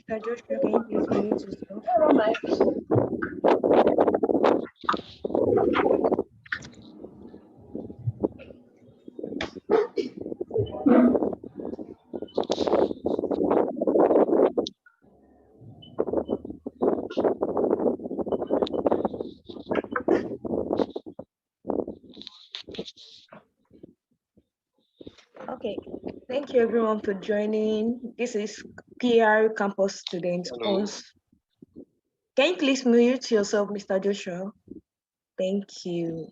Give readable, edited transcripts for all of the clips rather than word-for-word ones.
Mr. Joshua, can you please mute yourself? Okay, thank you everyone for joining. This is PR Campus Students. Can you please mute yourself, Mr. Joshua? Thank you.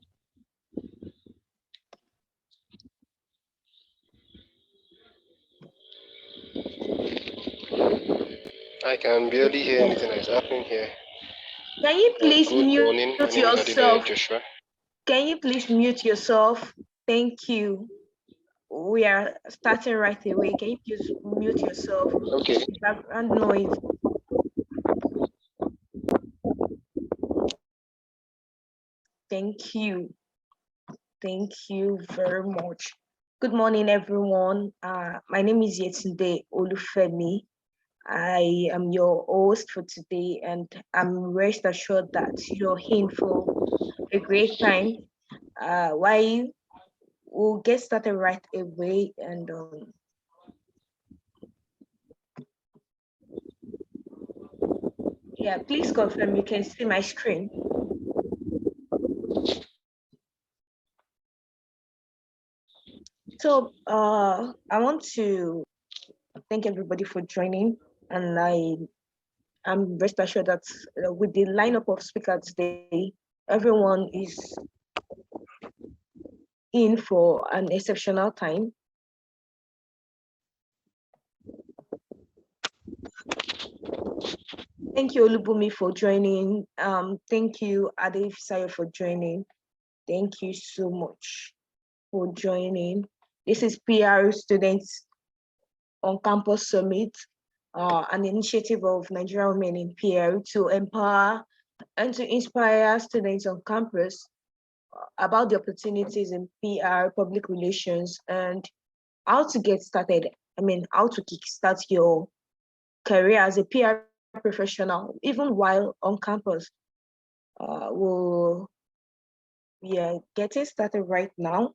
I can barely hear anything that is happening here. Can you please mute morning. My name is yourself? Joshua. Can you please mute yourself? Thank you. We are starting right away. Can you please mute yourself? Okay. Background noise. Thank you. Thank you very much. Good morning, everyone. My name is Yetunde Olufemi. I am your host for today, and I'm rest assured that you're in for a great time. Why we'll get started right away, and yeah, please confirm you can see my screen. So I want to thank everybody for joining, and I'm rest assured that with the lineup of speakers today, everyone is in for an exceptional time. Thank you, Olubumi, for joining. Thank you, Adekunle, for joining. Thank you so much for joining. This is PR Students on Campus Summit, an initiative of Nigerian women in PR to empower and to inspire students on campus about the opportunities in PR, public relations, and how to get started. How to kickstart your career as a PR professional, even while on campus. We are getting started right now.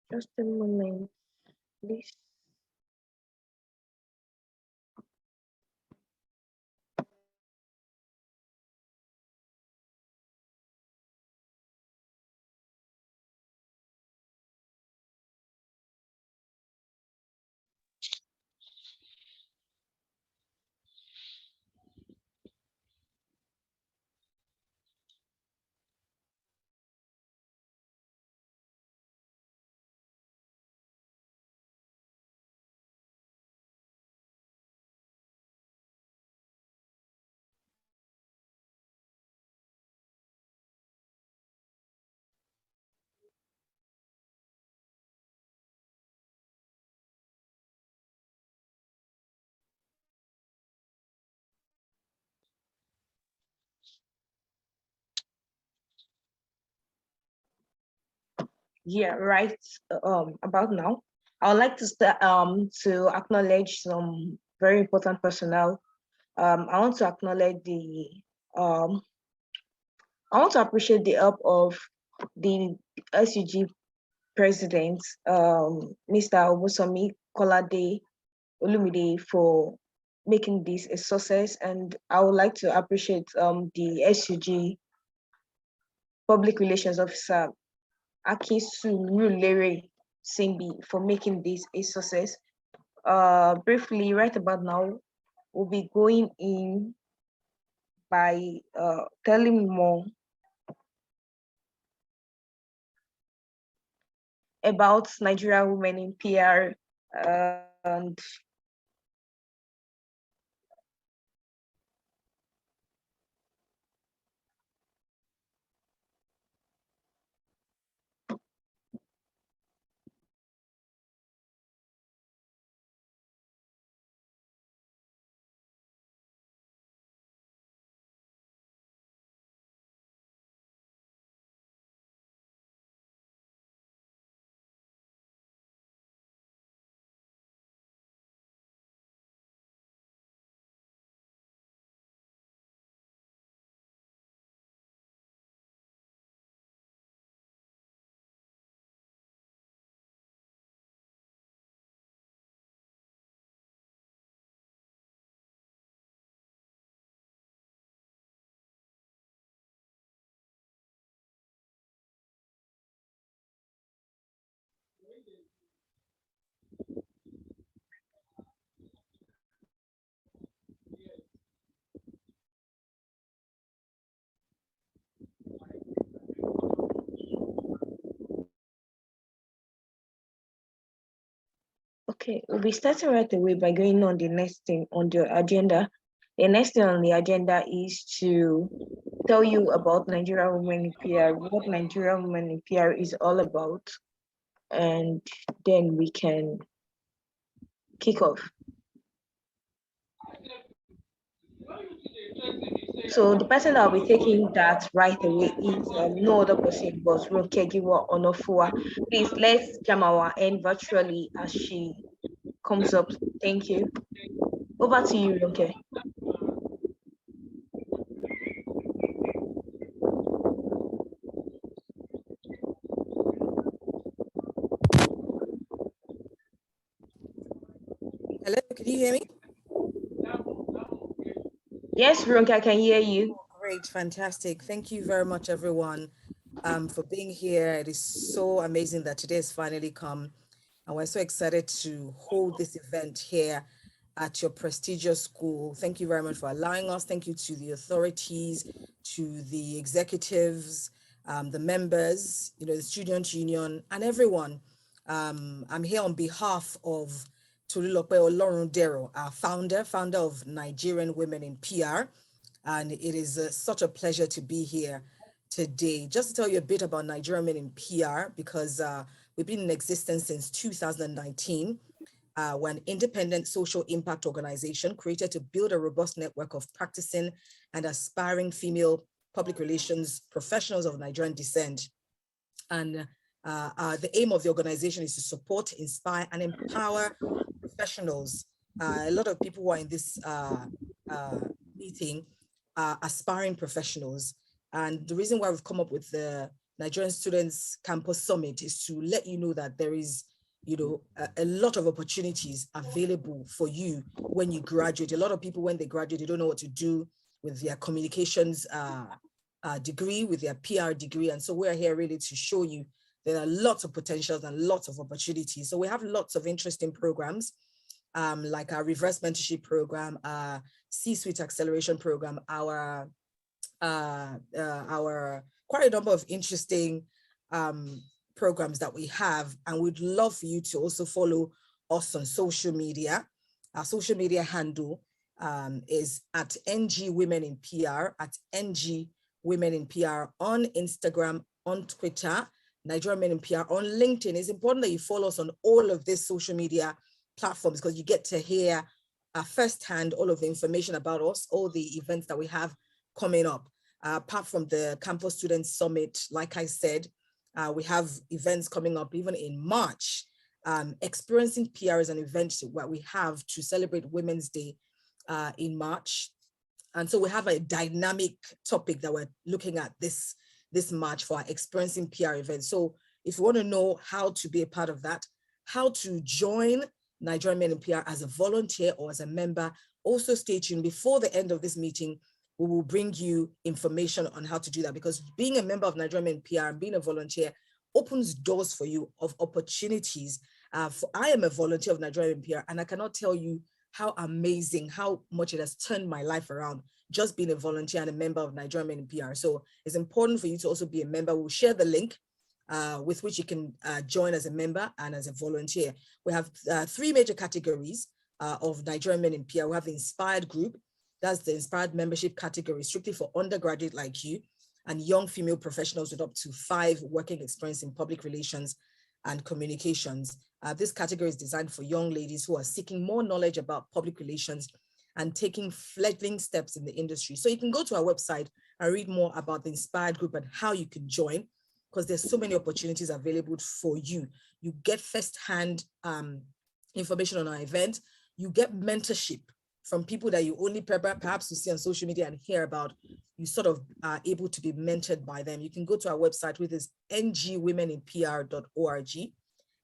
Just a moment, please. Yeah, right. About now, I would like to start to acknowledge some very important personnel. I want to acknowledge um I want to appreciate the help of the SUG president, Mr. Obusomi Kolade Olumide, for making this a success, and I would like to appreciate the SUG public relations officer Akisulere Simbi for making this a success. Briefly, right about now, we'll be going in by telling more about Nigerian women in PR and okay, we'll be starting right away by going on the next thing on the agenda. The next thing on the agenda is to tell you about Nigerian women in PR, what Nigerian women in PR is all about, and then we can kick off. So the person that will be taking that right away is no other person but Ronke Giwa Onofua. Please let's jam our end virtually as she comes up. Thank you. Over to you, Ronke. Hello, can you hear me? Yes, Ronke, I can hear you. Great, fantastic. Thank you very much, everyone, for being here. It is so amazing that today has finally come, and we're so excited to hold this event here at your prestigious school. Thank you very much for allowing us. Thank you to the authorities, to the executives, the members, the student union, and everyone. I'm here on behalf of Tolulope Olorundero, our founder of Nigerian Women in PR. And it is such a pleasure to be here today. Just to tell you a bit about Nigerian Women in PR, because we've been in existence since 2019. We're an independent social impact organization created to build a robust network of practicing and aspiring female public relations professionals of Nigerian descent. And the aim of the organization is to support, inspire, and empower professionals. A lot of people who are in this meeting are aspiring professionals. And the reason why we've come up with the Nigerian Students Campus Summit is to let you know that there is a lot of opportunities available for you when you graduate. A lot of people, when they graduate, they don't know what to do with their communications degree, with their PR degree. And so we're here really to show you there are lots of potentials and lots of opportunities. So we have lots of interesting programs, like our reverse mentorship program, our C-suite acceleration program, our quite a number of interesting programs that we have, and we'd love for you to also follow us on social media. Our social media handle is at NG Women in PR, at NG Women in PR on Instagram, on Twitter, Nigerian Men in PR, on LinkedIn. It's important that you follow us on all of these social media platforms because you get to hear firsthand all of the information about us, all the events that we have coming up. Apart from the Campus Students Summit, like I said, We have events coming up even in March. Experiencing PR is an event what we have to celebrate Women's Day in March. And so we have a dynamic topic that we're looking at this March for our Experiencing PR event. So if you want to know how to be a part of that, how to join Nigerian Men in PR as a volunteer or as a member, also stay tuned. Before the end of this meeting, we will bring you information on how to do that, because being a member of Nigerian Men in PR and being a volunteer opens doors for you of opportunities. I am a volunteer of Nigerian Men in PR, and I cannot tell you how amazing, how much it has turned my life around, just being a volunteer and a member of Nigerian Men in PR. So it's important for you to also be a member. We'll share the link with which you can join as a member and as a volunteer. We have 3 major categories of Nigerian Men in PR. We have the Inspired Group. That's the Inspired Membership category, strictly for undergraduate like you and young female professionals with up to 5 working experience in public relations and communications. This category is designed for young ladies who are seeking more knowledge about public relations and taking fledgling steps in the industry. So you can go to our website and read more about the Inspired Group and how you can join, because there's so many opportunities available for you. You get firsthand information on our event. You get mentorship from people that you only perhaps you see on social media and hear about. You sort of are able to be mentored by them. You can go to our website, which is ngwomeninpr.org,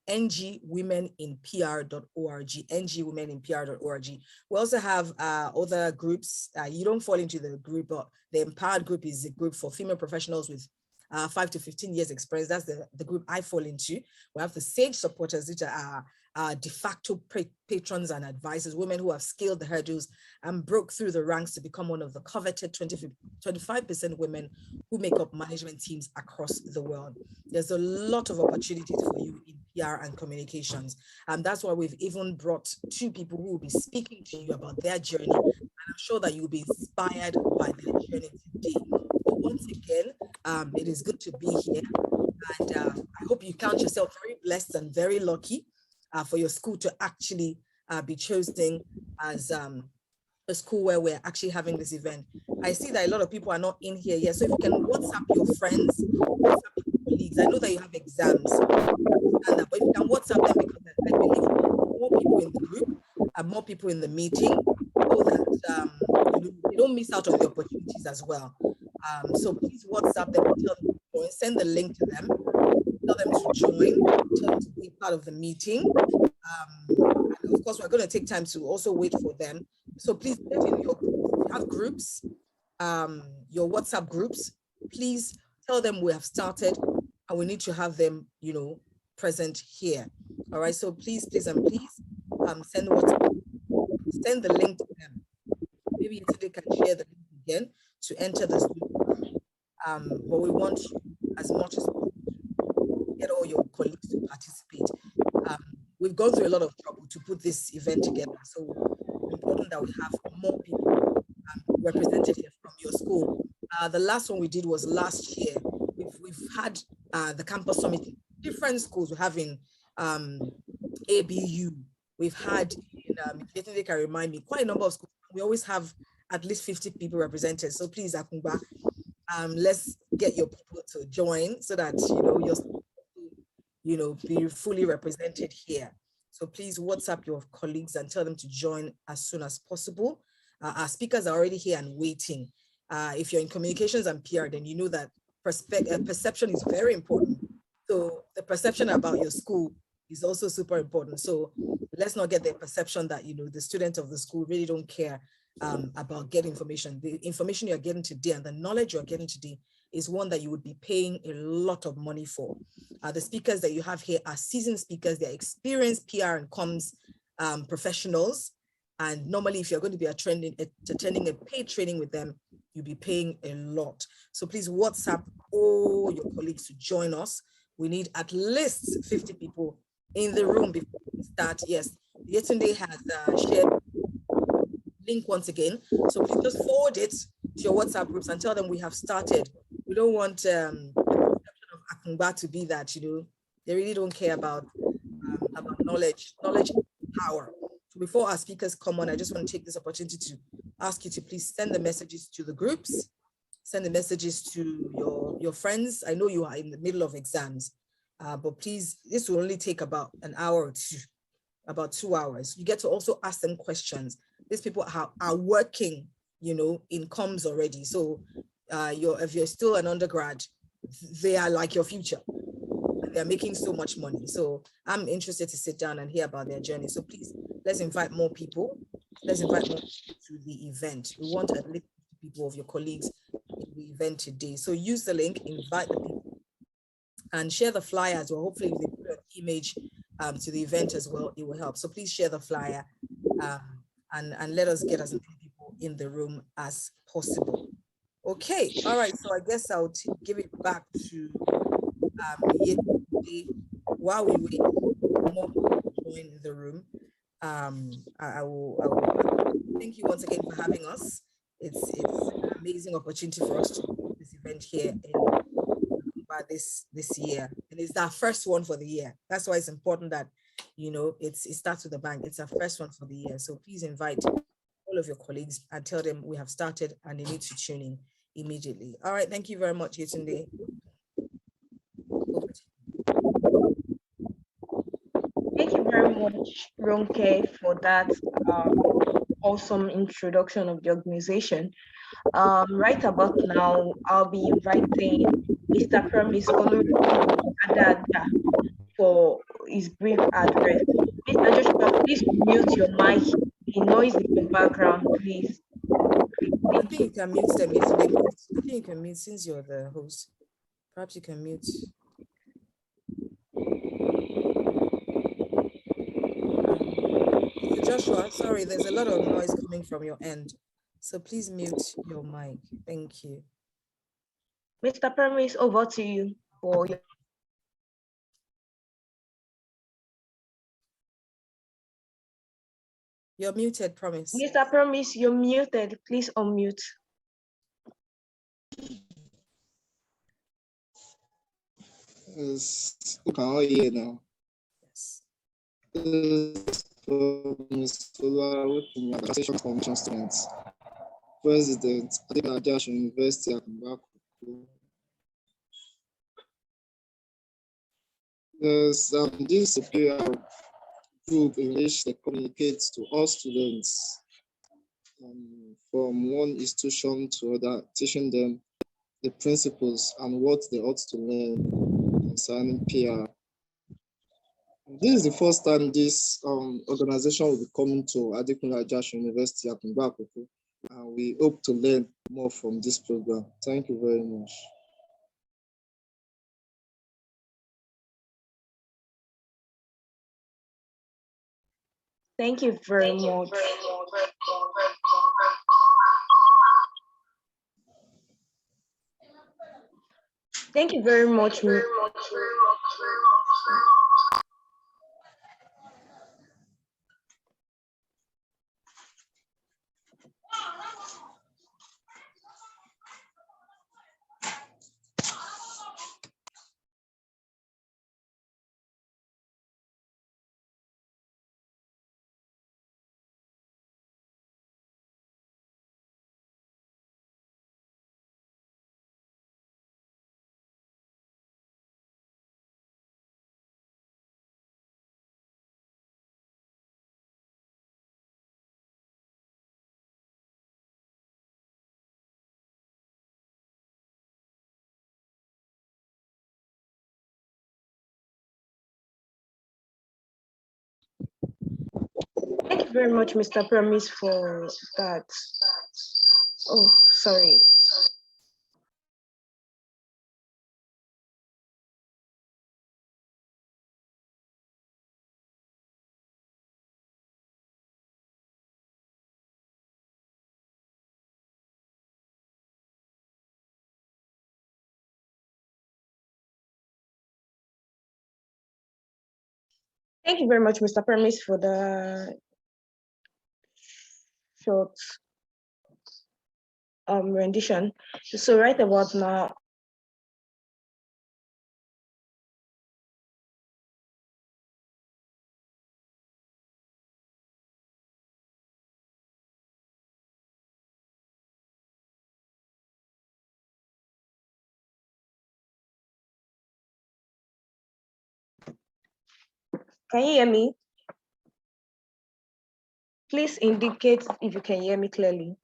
ngwomeninpr.org, ngwomeninpr.org. We also have other groups. You don't fall into the group, but the Empowered Group is a group for female professionals with 5 to 15 years experience. That's the group I fall into. We have the SAGE supporters, which are de facto patrons and advisors, women who have scaled the hurdles and broke through the ranks to become one of the coveted 25% women who make up management teams across the world. There's a lot of opportunities for you in PR and communications. And that's why we've even brought 2 people who will be speaking to you about their journey. And I'm sure that you'll be inspired by their journey today. So once again, it is good to be here. And I hope you count yourself very blessed and very lucky for your school to actually be chosen as a school where we're actually having this event. I see that a lot of people are not in here yet. So if you can WhatsApp your friends, WhatsApp your colleagues. I know that you have exams, but if you can WhatsApp them, because I believe more people in the group and more people in the meeting, so that they don't miss out on the opportunities as well. So please WhatsApp them, tell them to join, send the link to them, tell them to join, tell them to be part of the meeting. And of course, we're going to take time to also wait for them. So please let in your groups. If you have groups, your WhatsApp groups, please tell them we have started and we need to have them, present here. All right. So please, send WhatsApp, send the link to them. Maybe yesterday can share the link again to enter the Zoom. But we want you as much as possible to get all your colleagues to participate. We've gone through a lot of trouble to put this event together. So it's important that we have more people represented here from your school. The last one we did was last year. We've had the campus summit in different schools. We have in ABU. We've had in, if they can remind me, quite a number of schools. We always have at least 50 people represented. So please, Akumba, let's get your people to join so that you're be fully represented here. So please WhatsApp your colleagues and tell them to join as soon as possible. Our speakers are already here and waiting. If you're in communications and PR, then you know that perception is very important. So the perception about your school is also super important. So let's not get the perception that the students of the school really don't care about getting information. The information you're getting today and the knowledge you're getting today is one that you would be paying a lot of money for. The speakers that you have here are seasoned speakers. They're experienced PR and comms professionals. And normally, if you're going to be attending a paid training with them, you'll be paying a lot. So please WhatsApp all your colleagues to join us. We need at least 50 people in the room before we start. Yes, Yetunde has shared link once again. So please just forward it to your WhatsApp groups and tell them we have started. We don't want the perception of Akumba to be that, they really don't care about knowledge. Knowledge is power. So before our speakers come on, I just want to take this opportunity to ask you to please send the messages to the groups send the messages to your friends. I know you are in the middle of exams, but please, this will only take about an hour or two, about 2 hours. You get to also ask them questions. These people are working, in comms already. So if you're still an undergrad, they are like your future. They're making so much money. So I'm interested to sit down and hear about their journey. So please, let's invite more people. Let's invite more people to the event. We want at least people of your colleagues in the event today. So use the link, invite the people, and share the flyer as well. Hopefully, if they put an image to the event as well, it will help. So please share the flyer and let us get as many people in the room as possible. Okay, all right. So I guess I'll give it back to while we wait more people to join the room. I will thank you once again for having us. It's an amazing opportunity for us to do this event here in this year, and it's our first one for the year. That's why it's important that it starts with a bang. It's our first one for the year, so please invite all of your colleagues and tell them we have started and they need to tune in immediately. All right, thank you very much, Yetunde. Thank you very much, Ronke, for that awesome introduction of the organization. Right about now, I'll be inviting Mr. Promise Adada for his brief address. Mr. Joshua, please mute your mic. The noise in the background, please. I think you can mute them. I think you can mute since you're the host. Perhaps you can mute. Mr. Joshua, sorry, there's a lot of noise coming from your end. So please mute your mic. Thank you. Mr. Promise, over to you for your. You're muted, Promise. Mr. Promise, you're muted. Please unmute. Yes, you can all hear now. Yes. Association Commission Students, President, Ajasin University, Ajasin. Yes, this superior group in which they communicate to all students from one institution to other, teaching them the principles and what they ought to learn concerning PR. This is the first time this organization will be coming to Adekunle Ajasin University at Mbakoko, and we hope to learn more from this program. Thank you very much. Thank you very much. Thank you very much. Thank you very much, Mr. Promise, for that. Oh, sorry. Thank you very much, Mr. Promise, for the short rendition. So right about now, Can you hear me? Please indicate if you can hear me clearly.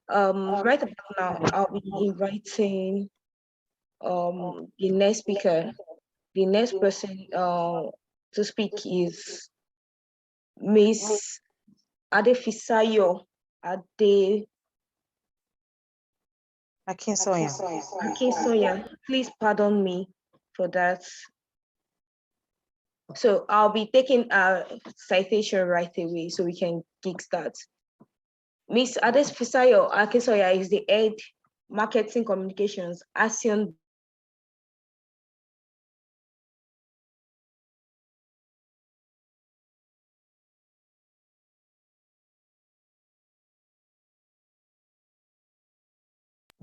Right about now, I'll be inviting the next speaker. The next person to speak is Miss Adefisayo Ade Akinsoya. Please pardon me for that. So I'll be taking a citation right away so we can kickstart. Miss Adefisayo Akinsoya is the head marketing communications ASEAN.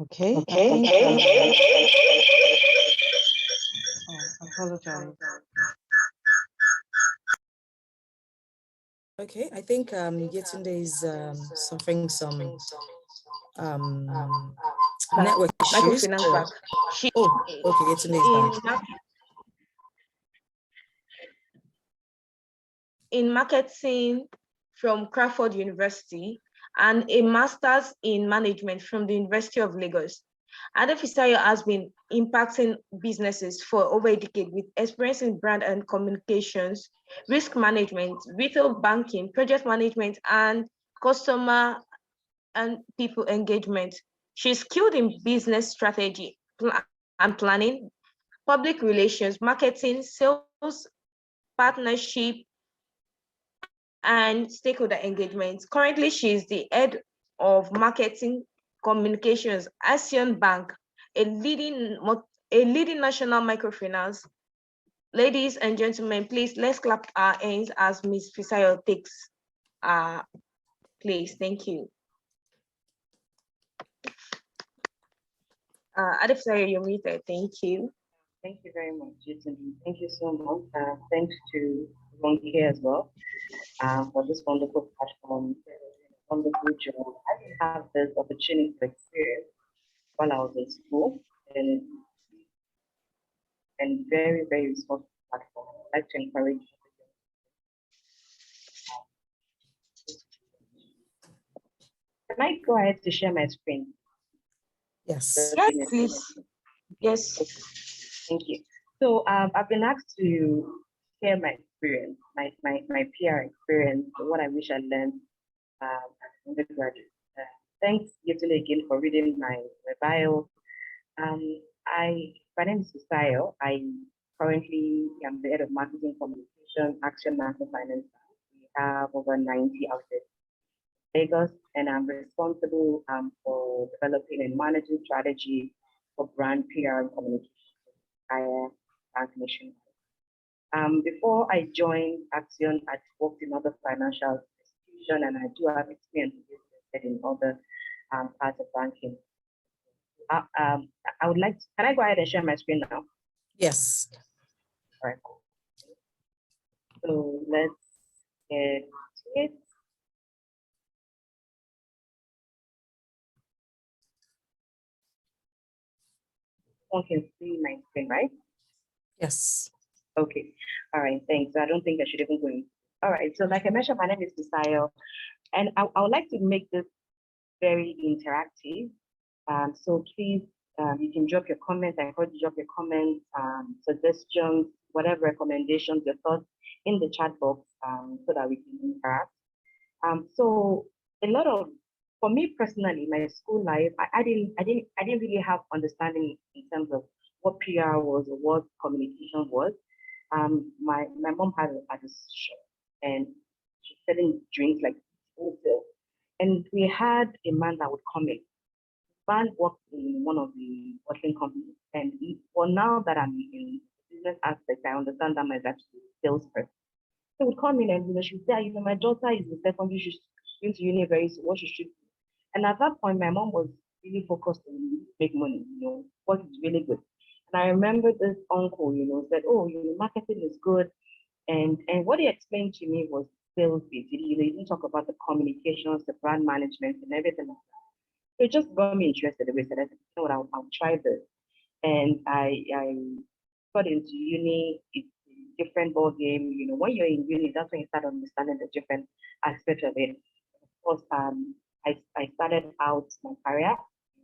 Okay. Apologize. Okay, I think Yetunde is suffering some network issues. Microfinance Bank. Okay, Yetunde is back. In marketing from Crawford University and a master's in management from the University of Lagos. Adefisayo has been impacting businesses for over a decade with experience in brand and communications, risk management, retail banking, project management, and customer and people engagement. She's skilled in business strategy and planning, public relations, marketing, sales, partnership, and stakeholder engagement. Currently, she is the head of marketing communications, ASEAN Bank, a leading national microfinance. Ladies and gentlemen, please let's clap our hands as Ms. Fisayo takes place. Thank you. Adefisayo, you're muted. Thank you. Thank you very much, Jason. Thank you so much. Thanks to everyone here as well for this wonderful platform. Wonderful job. I didn't have this opportunity to experience while I was in school, and very, very responsible platform. I'd like to encourage you. Can I go ahead to share my screen? Yes. Yes, please. Yes. Thank you. So I've been asked to share my experience, my PR experience, what I wish I learned as an undergraduate. Thanks, Yetunde, again for reading my bio. My name is Fisayo. I currently am the head of marketing communication, action market finance. We have over 90 outlets in Lagos, and I'm responsible for developing and managing strategy for brand PR and communication. Before I joined Action, I worked in other financial institutions, and I do have experience in other parts of banking. I would like to, can I go ahead and share my screen now? Yes. All right, cool. So let's get to it. One can see my screen, right? Yes. Okay. All right, thanks. I don't think I should even go in. All right, so like I mentioned, my name is Fisayo, and I would like to make this very interactive. So please, you can drop your comments. I encourage you to drop your comments, suggestions, whatever recommendations, your thoughts in the chat box so that we can interact. So a lot of, for me personally, my school life, I didn't really have understanding in terms of what PR was or what communication was. My mom had a shop, and she's selling drinks like wholesale. And we had a man that would come in. Man worked in one of the bottling companies, and well, now that I'm in business aspect, I understand that my actually salesperson. So would come in and she would say, my daughter is in secondary, she's going to uni very soon, what she should do. And at that point, my mom was really focused on make money, what is really good. And I remember this uncle, said, oh, marketing is good. And what he explained to me was sales bit. He didn't talk about the communications, the brand management, and everything like that. So it just got me interested. I said, you know what, I'll try this. And I got into uni. It's different ball game. You know, when you're in uni, that's when you start understanding the different aspects of it. Of course, I started out my career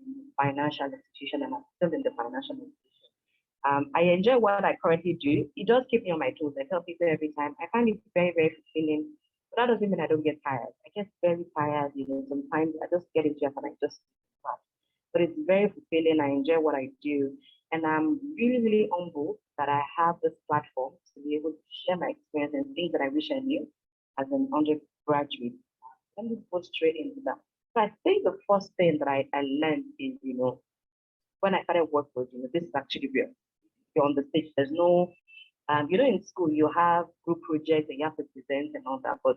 in financial institution, and I'm still in the financial institution. I enjoy what I currently do. It does keep me on my toes. I tell people every time. I find it very, very fulfilling. But that doesn't mean I don't get tired. I get very tired, you know, sometimes I just get into it and I just start. But it's very fulfilling. I enjoy what I do. And I'm really, really humbled that I have this platform to be able to share my experience and things that I wish I knew as an undergraduate. Let me go straight into that. So I think the first thing that I learned is, you know, when I started work with, you know, this is actually real. You're on the stage, there's no, you know, in school you have group projects and you have to present and all that, but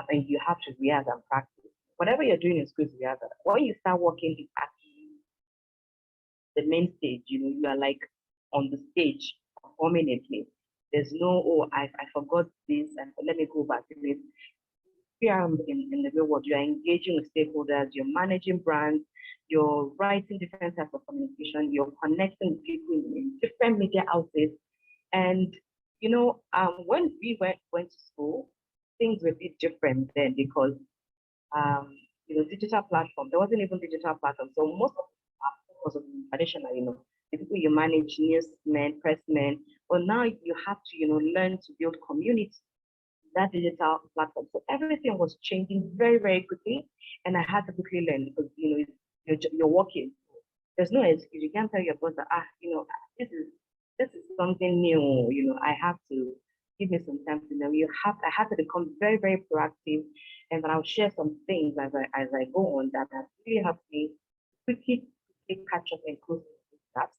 and you have to rehearse and practice. Whatever you're doing in school is rehearsal. When you start working, it's actually the main stage. You know, you are like on the stage performing a play. There's no, oh, I forgot this, and let me go back to it. Here in the real world, you are engaging with stakeholders, you're managing brands, you're writing different types of communication, you're connecting with people in different media outlets. And, you know, when we went to school, things were a bit different then because, you know, digital platform, there wasn't even digital platform. So most of the was traditional, you know, the people you manage, newsmen, pressmen, but now you have to, you know, learn to build community, that digital platform. So everything was changing very, very quickly. And I had to quickly learn because, you know, you're working. There's no excuse. You can't tell your boss that, you know, this is something new. You know, I have to give me some time to know. I have to become very, very proactive, and then I'll share some things as I go on that have really helped me quickly catch up and close that.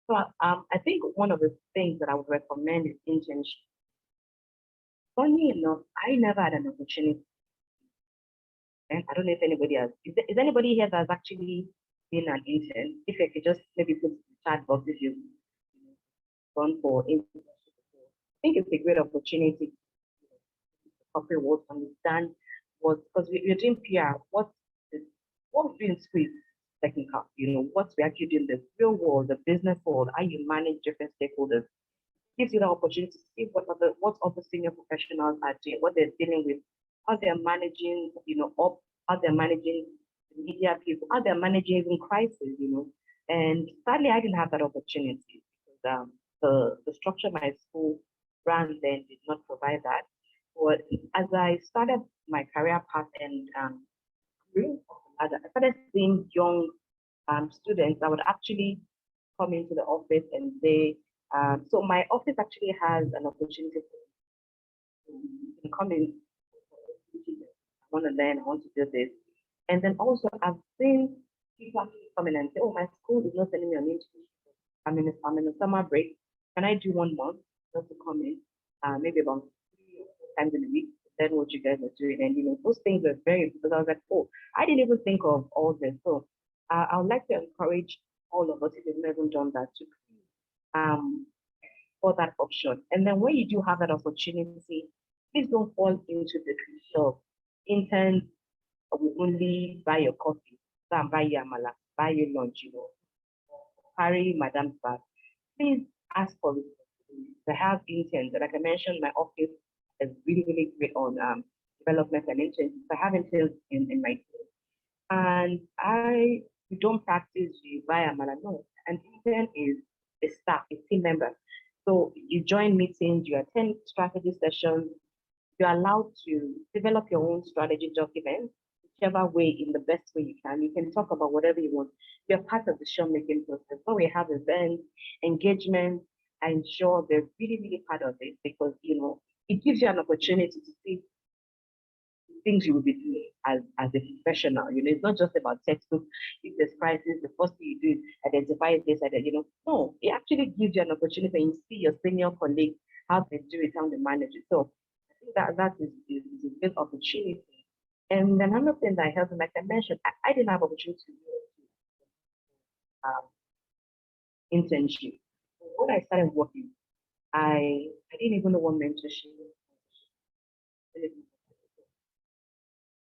So I think one of the things that I would recommend is internship. Funny enough, I never had an opportunity. And I don't know if anybody else, is anybody here that's actually been an intern? If you could just maybe put in the chat box if you've gone for internship. I think it's a great opportunity for corporate to understand what, because we're doing PR, what we do in school is technical, you know, what we actually do in the real world, the business world, how you manage different stakeholders. Gives you the opportunity to see what other senior professionals are doing, what they're dealing with, how they're managing, you know, how they're managing media people, how they're managing even crisis, you know. And sadly, I didn't have that opportunity because the structure my school ran then did not provide that. But as I started my career path and I started seeing young students that would actually come into the office and say, so my office actually has an opportunity to come in. I want to learn, I want to do this. And then also I've seen people actually come in and say, oh, my school is not sending me an internship. I'm in a summer break. Can I do 1 month just to come in? Maybe about 3 times in a week, then what you guys are doing. And you know, those things are very, because I was like, oh, I didn't even think of all this. So I would like to encourage all of us, if you've never done that, to for that option. And then when you do have that opportunity, please don't fall into the cliche of interns will only buy your coffee, go and buy your amala, buy your lunch, you know, carry madam's bag. Please ask for it. I have interns, like I mentioned, my office is really, really great on development and interns. I have interns in my team. And we don't practice you buy amala. No, an intern is a staff, a team member. So you join meetings, you attend strategy sessions, you're allowed to develop your own strategy document, whichever way, in the best way you can. You can talk about whatever you want. You're part of the show-making process. When we have events, engagements, I'm sure they're really, really part of it because, you know, it gives you an opportunity to see things you will be doing as a professional. You know, it's not just about textbook. If there's crisis, the first thing you do is identify this, you know. No, it actually gives you an opportunity and you see your senior colleagues, how they do it, how they manage it. So I think that is a good opportunity. And another thing that helped, like I mentioned, I didn't have opportunity to do internship. When I started working, I didn't even know what mentorship was.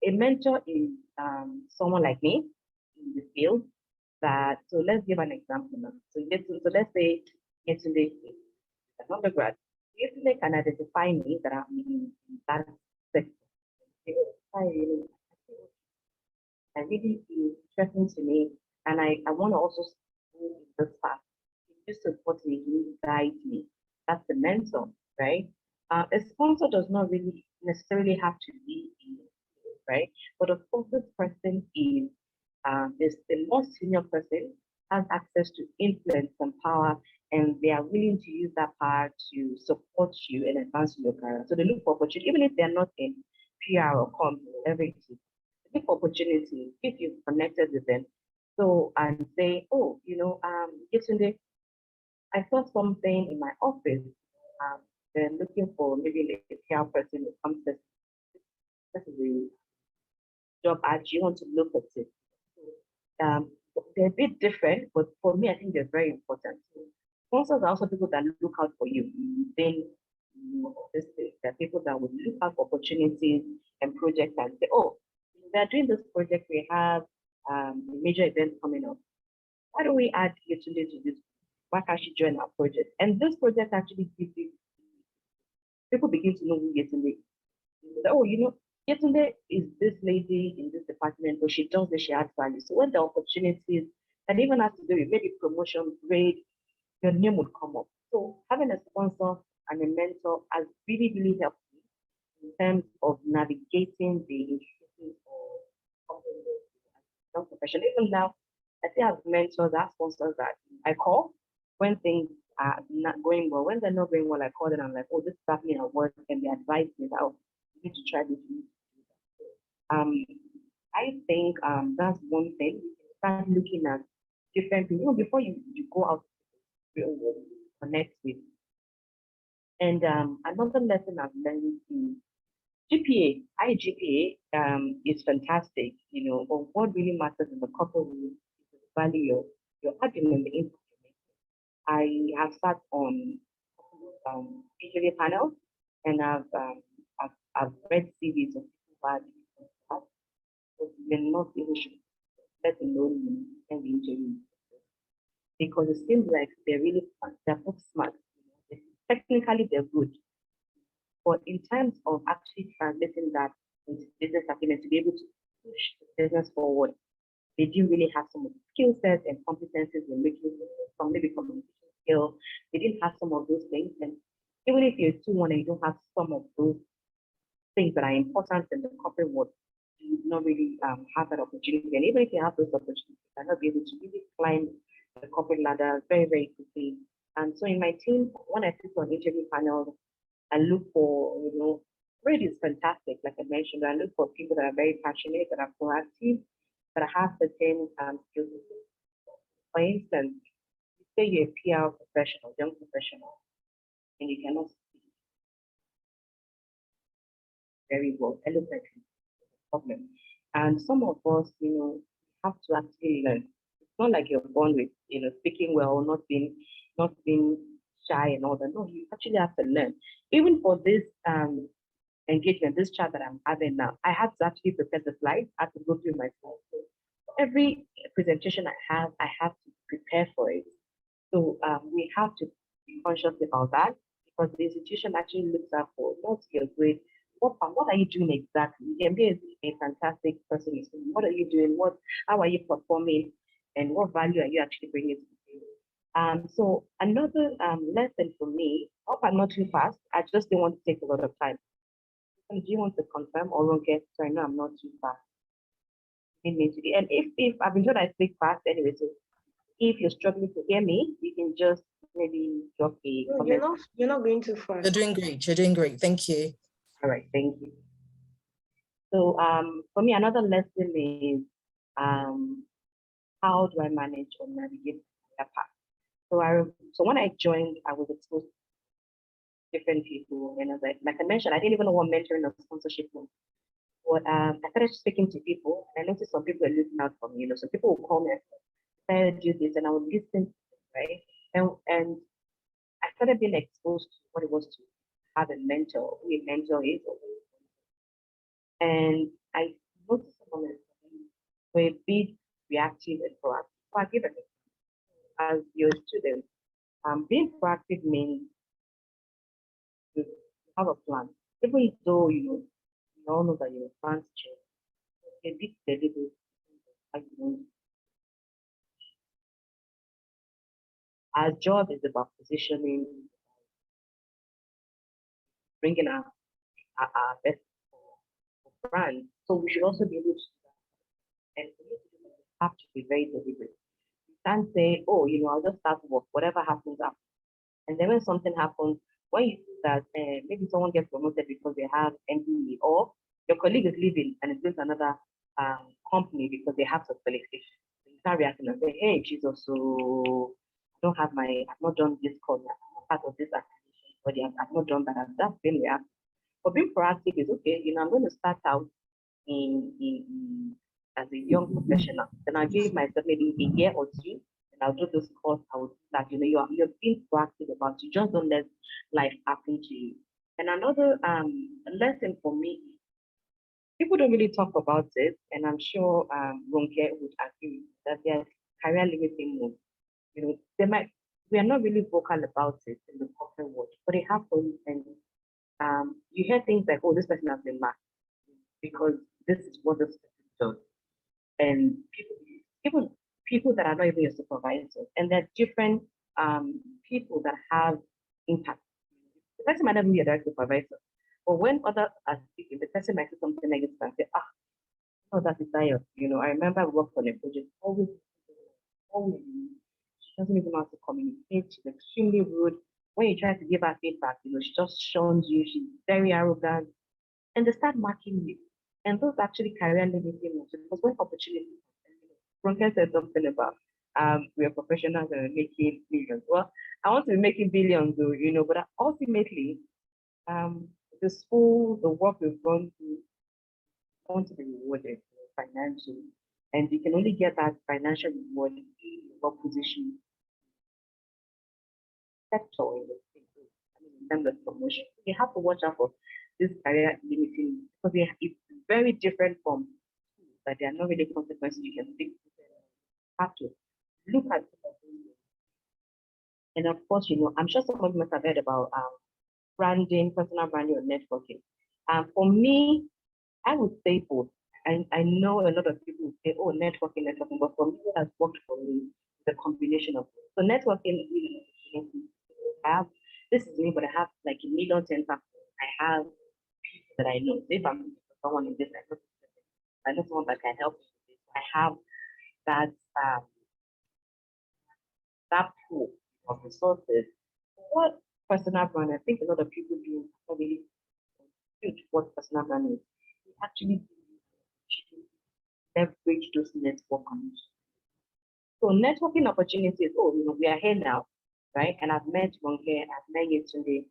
A mentor is someone like me in the field that, so let's give an example now. So let's say Adekunle, an undergrad. If they can identify me that I'm in that sector, I really, I really feel threatening to me, and I want to also move in this path. You support me, you guide me. That's the mentor, right? A sponsor does not really necessarily have to be in, right? But of course, this person is the most senior person, has access to influence and power, and they are willing to use that power to support you and advance your career. So they look for opportunity, even if they're not in PR or comms, whatever it is, they look for opportunity if you've connected with them. So and say, oh, yesterday I saw something in my office. They're looking for maybe a PR person who comes to this is a job ad. You want to look at it. Um, they're a bit different, but for me, I think they're very important. Sponsors are also people that look out for you. Then there are people that will look out for opportunities and projects and say, oh, we're doing this project, we have a major event coming up. Why don't we add Yetunde to this? Why can't she join our project? And this project actually gives you, people begin to know who Yetunde is. Oh, Yetunde is this lady in this department, but she does that she adds value. So when the opportunities that even has to do with maybe promotion, grade, your name would come up. So having a sponsor and a mentor has really, really helped me in terms of navigating the intricacies of the profession. Even now, I still have mentors, I have sponsors that I call when things are not going well. When they're not going well, I call them. I'm like, oh, this is happening at work, and they advise me that, oh, you need to try this. I think that's one thing. You can start looking at different people before you go out to connect with. And another lesson I've learned is GPA, high GPA is fantastic, but what really matters in the corporate world is the value of your argument, the impact you make. I have sat on interview panels, and I've read CVs of people who had but they're not even sure, let alone in the interview. Because it seems like they're really they're both smart. Technically, they're good. But in terms of actually translating that into business acumen to be able to push the business forward, they didn't really have some of the skill sets and competencies they're looking for, some maybe communication skill. They didn't have some of those things. And even if you're 2-1 and you don't have some of those things that are important in the corporate world, you do not really have that opportunity. And even if you have those opportunities, you cannot be able to really climb the corporate ladder very, very quickly. And so in my team, when I sit on interview panels, I look for, grade is fantastic, like I mentioned. I look for people that are very passionate, that are proactive, that have certain skills. For instance, say you're a PR professional, young professional, and you cannot speak very well, eloquently, problem. And some of us, have to actually learn. It's not like you're born with, speaking well, not being shy and all that. No, you actually have to learn. Even for this engagement, this chat that I'm having now, I had to actually prepare the slides. I had to go through my slides. So every presentation I have to prepare for it. So we have to be conscious about that, because the institution actually looks out for not your grade. What are you doing exactly? You can be a fantastic person. What are you doing? How are you performing? And what value are you actually bringing to the table? So another lesson for me, I hope I'm not too fast. I just don't want to take a lot of time. Do you want to confirm or wrong guess? So I know I'm not too fast. And if I've been told I speak fast anyway, so if you're struggling to hear me, you can just maybe drop a comment. You're not going too far. You're doing great. You're doing great. Thank you. All right, thank you. So for me, another lesson is how do I manage or navigate that path? So when I joined, I was exposed to different people, and as like I mentioned, I didn't even know what mentoring or sponsorship was. But I started speaking to people, and I noticed some people are looking out for me. Some people will call me, I do this, and I would listen, right? And I started being exposed to what it was to have a mentor, who a mentor is. And I noticed some of them were a bit reactive and proactive. So I give it as your student. Being proactive means have a plan. Even though, you all know that your plans change, a bit deliberate. Our job is about positioning, bringing our best for brand. So we should also be able to do that. And we have to be very deliberate. You can't say, oh, I'll just start work, whatever happens after. And then when something happens, when you see that maybe someone gets promoted because they have MBA, or your colleague is leaving and is going to another company because they have some qualifications, you can't react and say, hey, she's also, I don't have I've not done this course, I'm not part of this application, but I've not done that. That's been reactive. But being proactive is okay. I'm going to start out as a young professional. Then I'll give myself maybe a year or two, and I'll do this course. I would start. You're being proactive about it. You just don't let life happen to you. And another lesson for me, people don't really talk about it, and I'm sure Ronke would agree that there's career limiting moves. We are not really vocal about it in the corporate world, but it happens, and you hear things like, oh, this person has been marked because this is what this person does. And even people that are not even your supervisors, and there are different people that have impact. The person might not be your direct supervisor, but when others are speaking, the person might say something negative and say, oh, that is Dio. I remember I worked on a project, always, she doesn't even know how to communicate, she's extremely rude. When you try to give her feedback, she just shuns you, she's very arrogant, and they start marking you. And those actually career limiting moves, because when opportunities, Ronke said something about we are professionals and making millions. Well, I want to be making billions, though, but ultimately, the school, the work we've gone through, want to be rewarded financially, and you can only get that financial reward in your position sector in terms of promotion. You have to watch out for this career limiting, because it's very different from schools, but there are not really consequences you can think. You have to look at it. And of course, I'm sure some of you must have heard about branding, personal branding, or networking. For me, I would say both. I know a lot of people say, oh, networking, but for me, it has worked for me, the combination of both. So networking, this is me, but I have like 1,010,000. I have people that I know. If I'm someone in this, I know someone that can help me with this. I have that that pool of resources. What personal brand? I think a lot of people do not really huge what personal brand is. We actually leverage those network connections. So networking opportunities. Oh, we are here now, right? And I've met Ronke, I've met yesterday.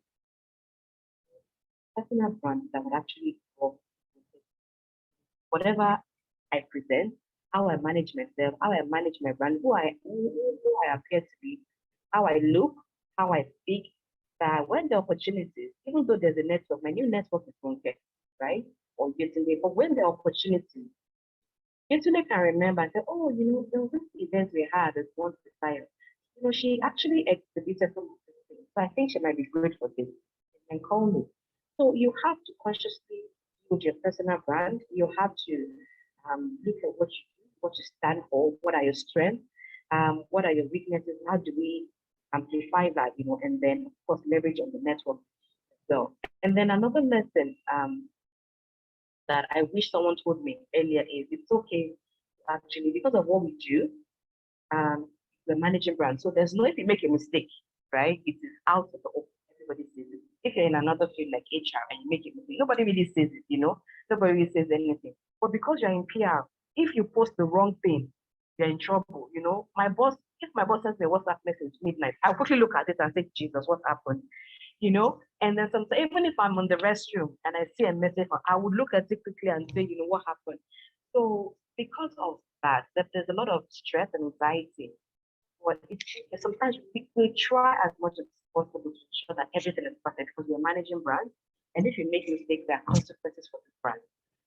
Personal brand that would actually work with whatever I present, how I manage myself, how I manage my brand, who I appear to be, how I look, how I speak. That when the opportunities, even though there's a network, my new network is Ronke, right? Or yesterday, but when the opportunity, yesterday can remember and say, oh, there was this event we had at once desire. She actually exhibited some of these things. So I think she might be great for this. And call me. So you have to consciously build your personal brand. You have to look at what you stand for, what are your strengths, what are your weaknesses, how do we amplify that, and then of course leverage on the network as well. And then another lesson that I wish someone told me earlier is it's okay actually, because of what we do, we're managing brands. So there's no, if you make a mistake, right? It is out of the open. Everybody sees it. If you're in another field like HR and you make a mistake, nobody really says it, nobody really says anything. But because you're in PR, if you post the wrong thing, you're in trouble. If my boss sends me a WhatsApp message midnight, I'll quickly look at it and say, Jesus, what happened? And then sometimes, even if I'm on the restroom and I see a message, I would look at it quickly and say, what happened? So because of that there's a lot of stress and anxiety. But sometimes we try as much as possible to ensure that everything is perfect, because we're managing brands. And if you make mistakes, there are consequences for the brand.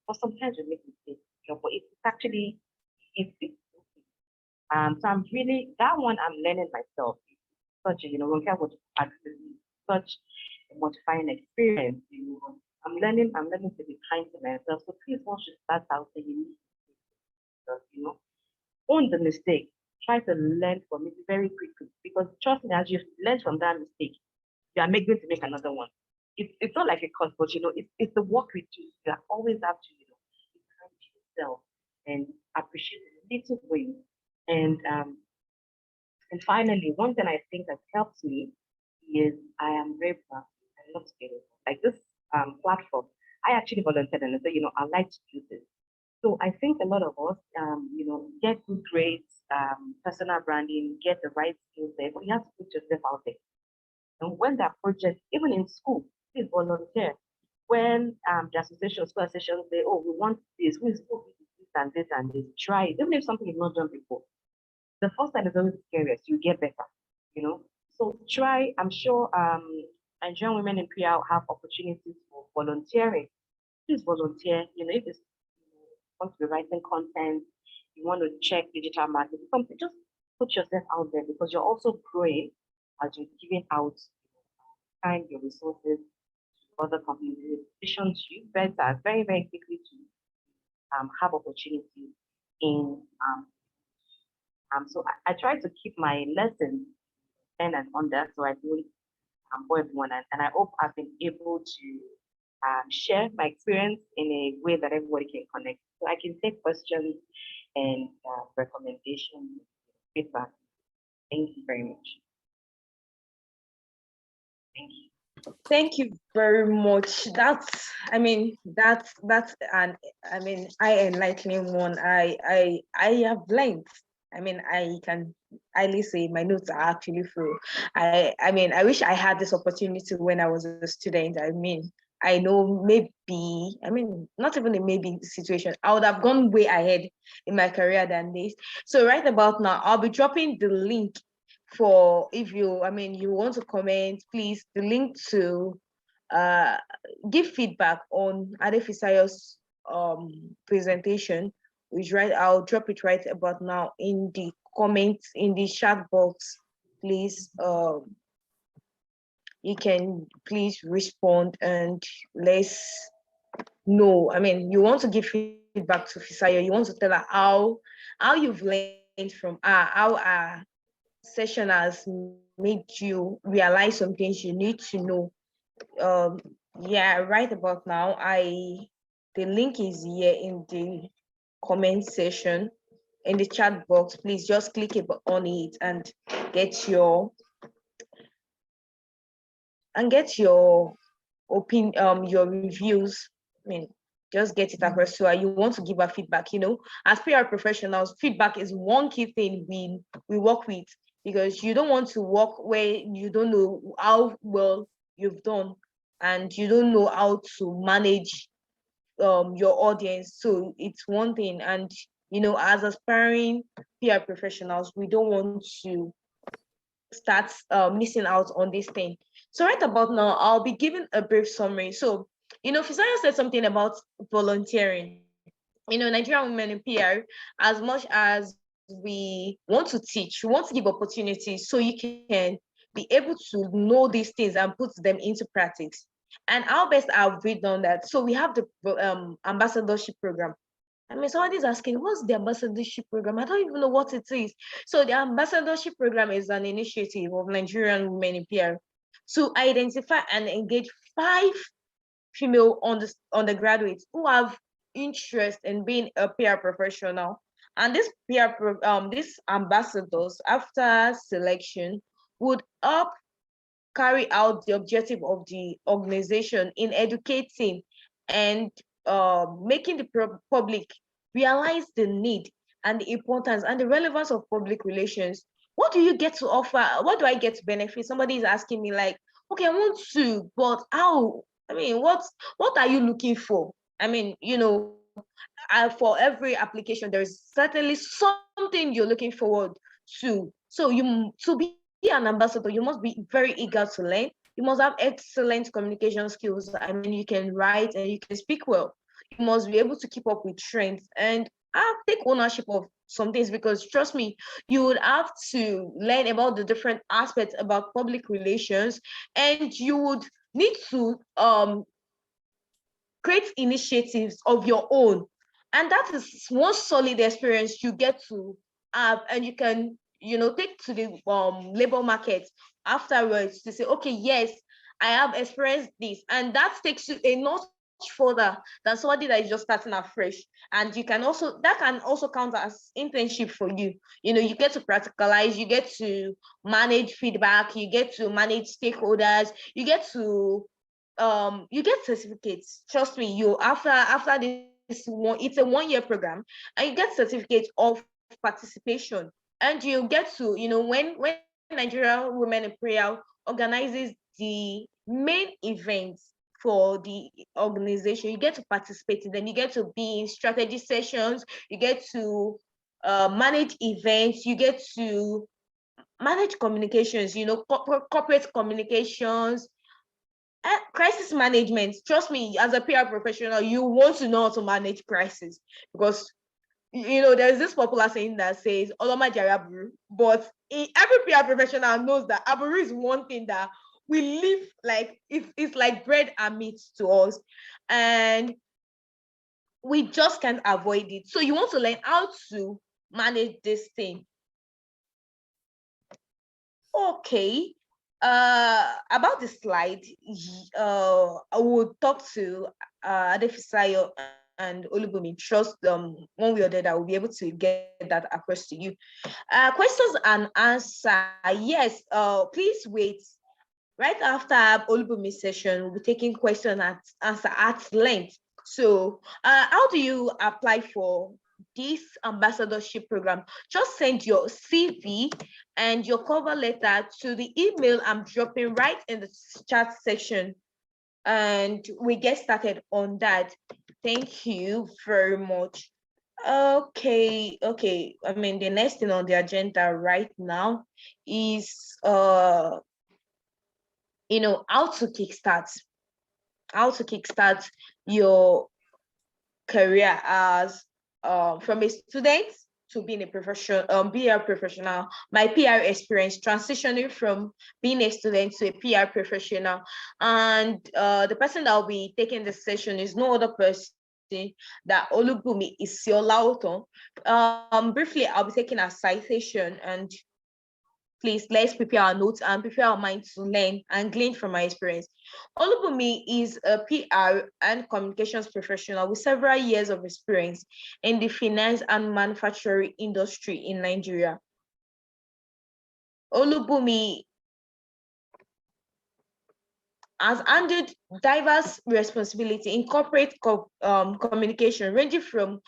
But sometimes we make mistakes, but it's actually, so I'm really, that one I'm learning myself. Such a, such a mortifying experience, I'm learning to be kind to myself. So please, once you start out, you need to, own the mistake. Try to learn from it very quickly, because trust me, as you learn from that mistake, you are going to make another one. It's not like a course, but it's the work we do. You always have to, be kind to yourself and appreciate the little wins. And finally, one thing I think that helps me is I am very proactive. I love to get it. Like this platform, I actually volunteered and I said, I like to do this. So I think a lot of us, get good grades, personal branding, get the right skills there, but you have to put yourself out there. And when that project, even in school, please volunteer. When the association, school associations say, oh, we want this, we school this and this and this, try it. Even if something is not done before, the first time is always scariest. You get better. So try. I'm sure Nigerian women in PR have opportunities for volunteering. Please volunteer. If it's want to be writing content, you want to check digital marketing, something, just put yourself out there, because you're also growing as you're giving out time, your resources to other companies. It positions you better very, very quickly to have opportunities in so I try to keep my lessons 10 and under, so I don't bore everyone, and I hope I've been able to share my experience in a way that everybody can connect. So I can take questions and recommendations, feedback. Thank you very much. Thank you. Thank you very much. That's an eye-enlightening one. I have learned. I can highly say my notes are actually full. I wish I had this opportunity when I was a student. I know not even a maybe situation. I would have gone way ahead in my career than this. So right about now, I'll be dropping the link for, if you want to comment, please, the link to give feedback on Adefisayo's presentation, which I'll drop it right about now in the comments, in the chat box. Please, you can please respond and let's know. You want to give feedback to Fisayo, you want to tell her how you've learned from her, how our session has made you realize some things you need to know. Right about now, the link is here in the comment section, in the chat box. Please just click on it and get your opinion, your reviews. Just get it across. So you want to give her feedback. As PR professionals, feedback is one key thing we work with, because you don't want to work where you don't know how well you've done and you don't know how to manage your audience. So it's one thing, and as aspiring PR professionals, we don't want to start missing out on this thing. So right about now, I'll be giving a brief summary. So Fisayo said something about volunteering. Nigerian women in PR, as much as we want to teach, we want to give opportunities so you can be able to know these things and put them into practice. And how best have we done that? So we have the ambassadorship program. Somebody's asking, what's the ambassadorship program? I don't even know what it is. So the ambassadorship program is an initiative of Nigerian women in PR to identify and engage 5 female undergraduates who have interest in being a PR professional. And this these ambassadors, after selection, would help carry out the objective of the organization in educating and making the public realize the need and the importance and the relevance of public relations. What do you get to offer? What do I get to benefit? Somebody is asking me like, okay, I want to, but how? What are you looking for? For every application, there's certainly something you're looking forward to. So to be an ambassador, you must be very eager to learn. You must have excellent communication skills. You can write and you can speak well. You must be able to keep up with trends and take ownership of some things, because trust me, you would have to learn about the different aspects about public relations, and you would need to create initiatives of your own. And that is one solid experience you get to have, and you can, take to the labor market afterwards to say, okay, yes, I have experienced this. And that takes you a notch further than somebody that is just starting afresh. And that can also count as internship for you. You get to practicalize, you get to manage feedback, you get to manage stakeholders, you get certificates. Trust me, after this one, it's a 1-year program, and you get certificates of participation. And you get to, when Nigeria Women in Prayer organizes the main events for the organization, you get to participate in them. You get to be in strategy sessions, you get to manage events, you get to manage communications, corporate communications, crisis management. Trust me, as a PR professional, you want to know how to manage crisis, because there's this popular saying that says Oloma Jarabu, but every PR professional knows that Aburu is one thing that we live like, it's like bread and meat to us, and we just can't avoid it. So you want to learn how to manage this thing. Okay. About the slide, I will talk to Adefisayo and Olubumi. Trust one way or the other, I will be able to get that across to you. Questions and answer. Yes, please wait. Right after Olubumi's session, we'll be taking question and answer at length. So how do you apply for this ambassadorship program? Just send your CV and your cover letter to the email I'm dropping right in the chat section, and we get started on that. Thank you very much. Okay. I mean, the next thing on the agenda right now is how to kickstart your career as from a student to being a professional, be a professional. My PR experience transitioning from being a student to a PR professional, and the person that will be taking the session is no other person that Olubumi is Siolauto. Briefly, I'll be taking a citation, and please, let's prepare our notes and prepare our minds to learn and glean from my experience. Olubumi is a PR and communications professional with several years of experience in the finance and manufacturing industry in Nigeria. Olubumi has handled diverse responsibility in corporate communication, ranging from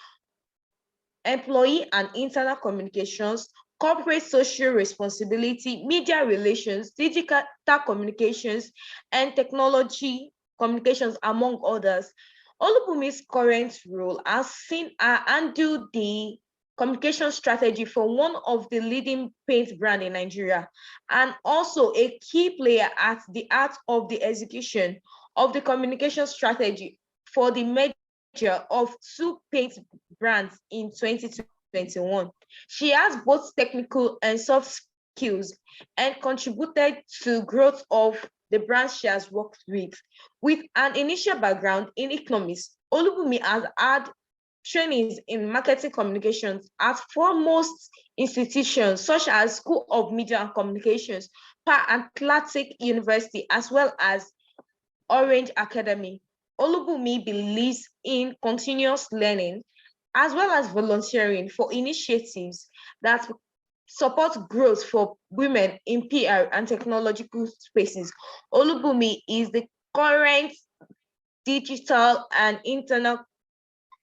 employee and internal communications, corporate social responsibility, media relations, digital communications, and technology communications, among others. Olubumi's current role has seen her handle the communication strategy for one of the leading paint brand in Nigeria, and also a key player at the heart of the execution of the communication strategy for the merger of two paint brands in 2021. She has both technical and soft skills and contributed to growth of the brands she has worked with. With an initial background in economics, Olubumi has had trainings in marketing communications at foremost institutions such as School of Media and Communications, Pan-Atlantic University, as well as Orange Academy. Olubumi believes in continuous learning as well as volunteering for initiatives that support growth for women in PR and technological spaces. Olubumi is the current digital and internal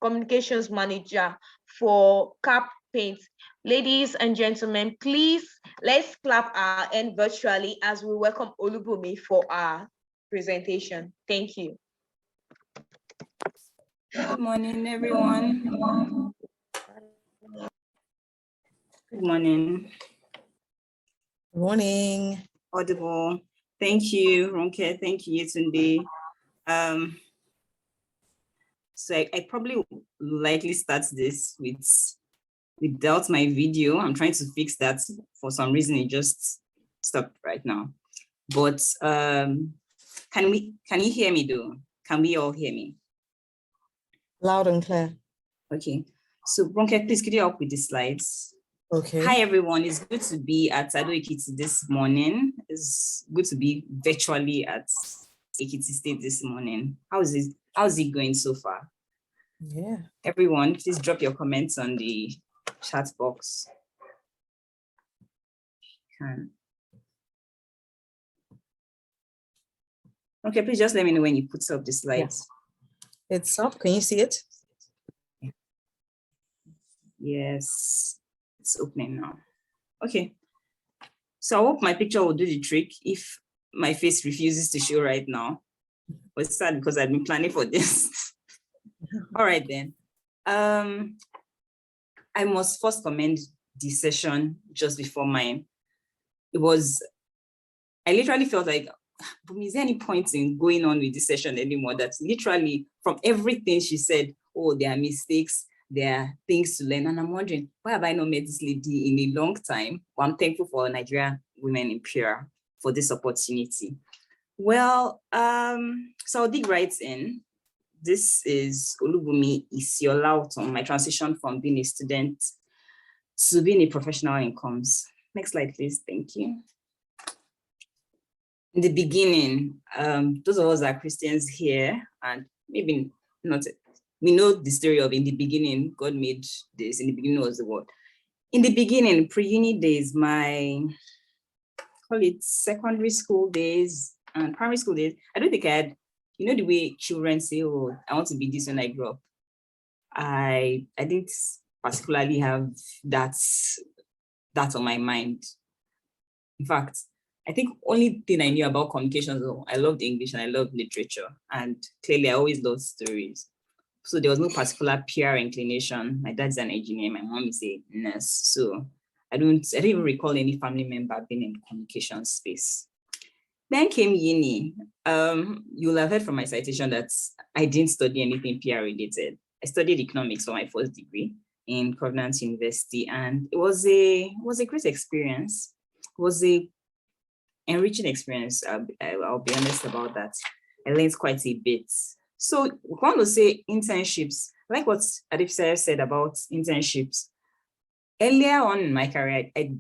communications manager for CAP Paint. Ladies and gentlemen, please let's clap our hand virtually as we welcome Olubumi for our presentation. Thank you. Good morning, everyone. Good morning. Good morning. Audible. Thank you, Ronke. Thank you, Yetunde. So I probably likely start this without my video. I'm trying to fix that. For some reason, it just stopped right now. But can you hear me though? Can we all hear me? Loud and clear. Okay. So Ronke, please could you help with the slides? Okay. Hi everyone, it's good to be at Ado Ekiti this morning. It's good to be virtually at Ekiti State this morning. How's it going so far? Yeah. Everyone, please drop your comments on the chat box. Okay, please just let me know when you put up the slides. It's up. Can you see it? Yes, it's opening now. Okay. So I hope my picture will do the trick if my face refuses to show right now. But it's sad because I've been planning for this. All right then. I must first commend the session just before mine. I literally felt like, is there any point in going on with this session anymore? That's literally from everything she said, oh, there are mistakes, there are things to learn. And I'm wondering, why have I not met this lady in a long time? Well, I'm thankful for Nigerian women in PR for this opportunity. Well, so I'll dig right in. This is Olubumi Isiolauton, my transition from being a student to being a professional in comms. Next slide, please. Thank you. In the beginning, those of us that are Christians here, and maybe not, we know the story of in the beginning, God made this, in the beginning was the word. In the beginning, pre-uni days, my, call it secondary school days and primary school days, I don't think I had, you know the way children say, oh, I want to be this when I grow up. I didn't particularly have that on my mind. In fact, I think only thing I knew about communications, I loved English and I loved literature. And clearly I always loved stories. So there was no particular PR inclination. My dad's an engineer, my mom is a nurse. So I don't even recall any family member being in the communication space. Then came uni. You'll have heard from my citation that I didn't study anything PR related. I studied economics for my first degree in Covenant University, and it was a great experience. It was a enriching experience. I'll be honest about that. I learned quite a bit. So we want to say internships, like what Adekunle said about internships. Earlier on in my career, I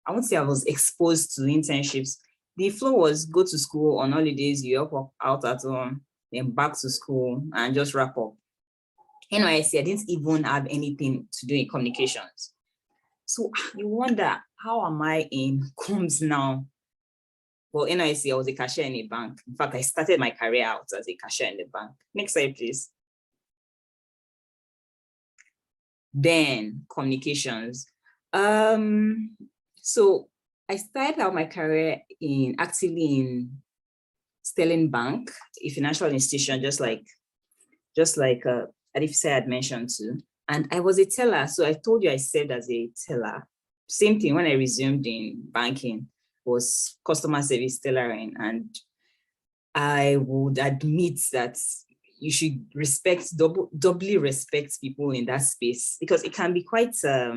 won't say I was exposed to internships. The flow was go to school on holidays, you help out at home, then back to school and just wrap up. NYSC, I didn't even have anything to do in communications. So you wonder, how am I in comms now? Well, NYSC, I was a cashier in a bank. In fact, I started my career out as a cashier in the bank. Next slide, please. Then communications. So I started out my career actively in Sterling Bank, a financial institution, just like Adekunle had mentioned too. And I was a teller. So I told you I served as a teller. Same thing when I resumed in banking was customer service tellering. And I would admit that you should doubly respect people in that space, because it can be quite, I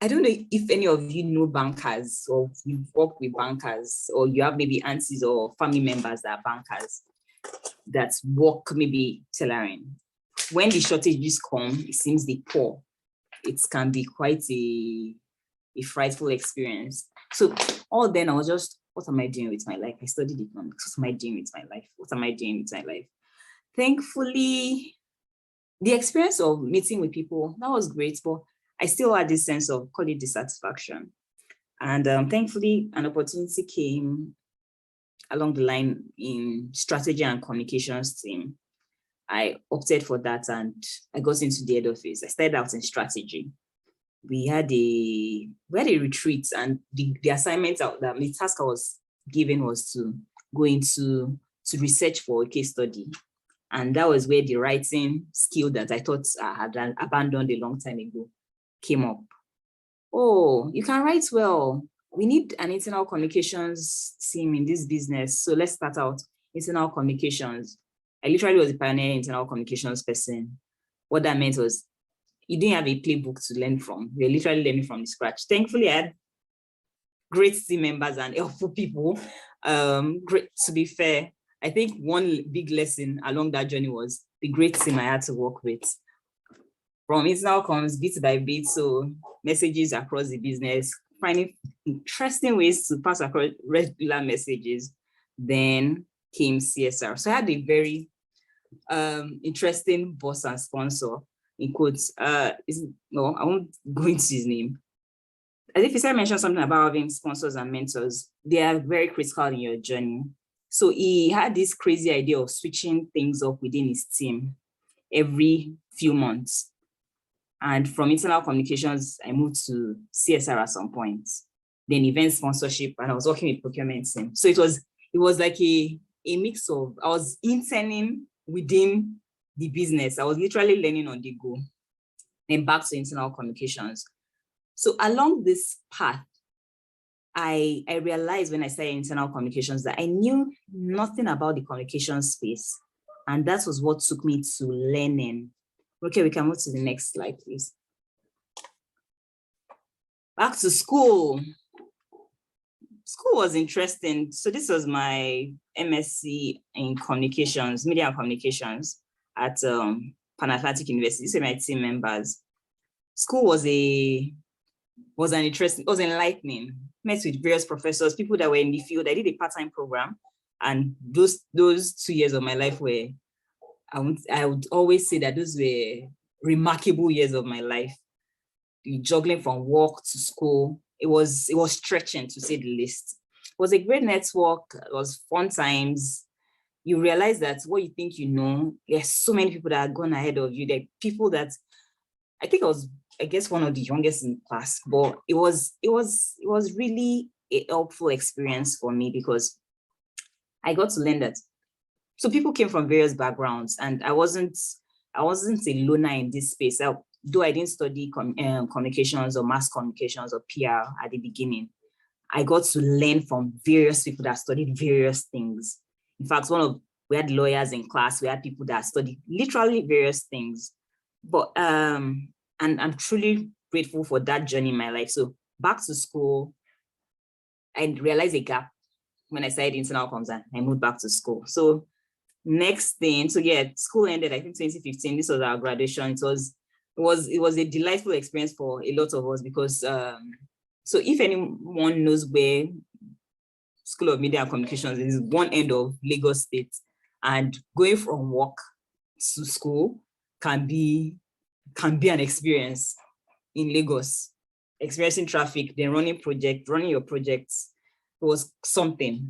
don't know if any of you know bankers or you've worked with bankers, or you have maybe aunties or family members that are bankers that work maybe tellering. When the shortages come, it seems they pour. It can be quite a frightful experience. So all then I was just, what am I doing with my life? I studied economics. What am I doing with my life? What am I doing with my life? Thankfully, the experience of meeting with people, that was great, but I still had this sense of, call it dissatisfaction. And thankfully, an opportunity came along the line in strategy and communications team. I opted for that and I got into the head office. I started out in strategy. We had a retreat, and the assignment, the task I was given was to go into to research for a case study. And that was where the writing skill that I thought I had abandoned a long time ago came up. Oh, you can write well. We need an internal communications team in this business. So let's start out internal communications. I literally was a pioneer internal communications person. What that meant was you didn't have a playbook to learn from. You're literally learning from the scratch. Thankfully, I had great team members and helpful people. Great, to be fair, I think one big lesson along that journey was the great team I had to work with. From internal comms, bit by bit, so messages across the business, finding interesting ways to pass across regular messages. Then came CSR. So I had a very interesting boss and sponsor, in quotes. No, I won't go into his name. As if I mentioned something about having sponsors and mentors, they are very critical in your journey. So he had this crazy idea of switching things up within his team every few months. And from internal communications, I moved to CSR at some point, then event sponsorship, and I was working with procurement team. So it was like a mix of, I was interning within the business. I was literally learning on the go, then back to internal communications. So along this path, I realized when I started internal communications that I knew nothing about the communication space. And that was what took me to learning. Okay, we can move to the next slide, please. Back to school. School was interesting. So this was my MSc in communications, media and communications at Pan-Atlantic University. These are my team members. School was enlightening. Met with various professors, people that were in the field. I did a part-time program, and those 2 years of my life were, I would always say that those were remarkable years of my life. The juggling from work to school, it was stretching, to say the least. It was a great network. It was fun times. You realize that what you think you know, there's so many people that are gone ahead of you. There are people that, I think I guess one of the youngest in class, but it was really a helpful experience for me because I got to learn that. So people came from various backgrounds, and I wasn't a loner in this space. Though I didn't study communications or mass communications or PR at the beginning, I got to learn from various people that studied various things. In fact, we had lawyers in class, we had people that studied literally various things. But and I'm truly grateful for that journey in my life. So back to school, I realized a gap when I started internal comms and I moved back to school. So next thing, so yeah, school ended, I think 2015. This was our graduation. It was a delightful experience for a lot of us because so if anyone knows where School of Media and Communications is, one end of Lagos State, and going from work to school can be an experience in Lagos. Experiencing traffic, then running your projects. It was something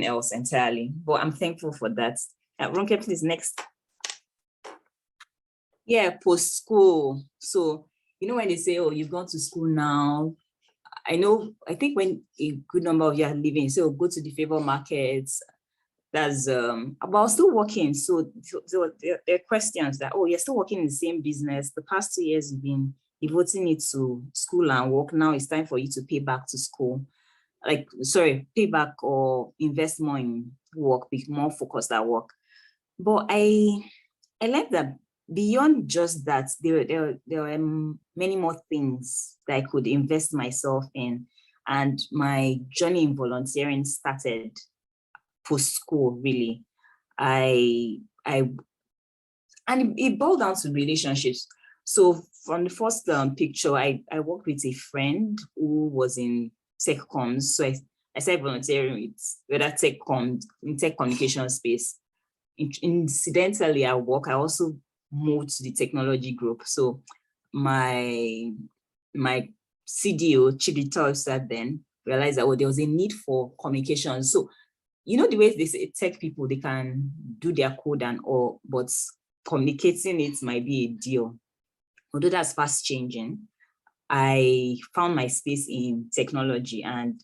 else entirely. But I'm thankful for that. Ronke, please, next. Yeah, post-school. So, when they say, oh, you've gone to school now, I think when a good number of you are leaving, so go to the favor markets, that's about still working. So there are questions that, oh, you're still working in the same business. The past 2 years you've been devoting it to school and work. Now it's time for you to pay back to school. Pay back or invest more in work, be more focused at work. But I learned that beyond just that, there were many more things that I could invest myself in. And my journey in volunteering started post-school, really. And it boiled down to relationships. So from the first picture, I worked with a friend who was in tech comms. So I started volunteering with that tech communication space. Incidentally, at work, I also moved to the technology group. So my CDO, Chidi Tulsa, then realized that there was a need for communication. So the way they say tech people, they can do their code and all, but communicating it might be a deal. Although that's fast changing, I found my space in technology. And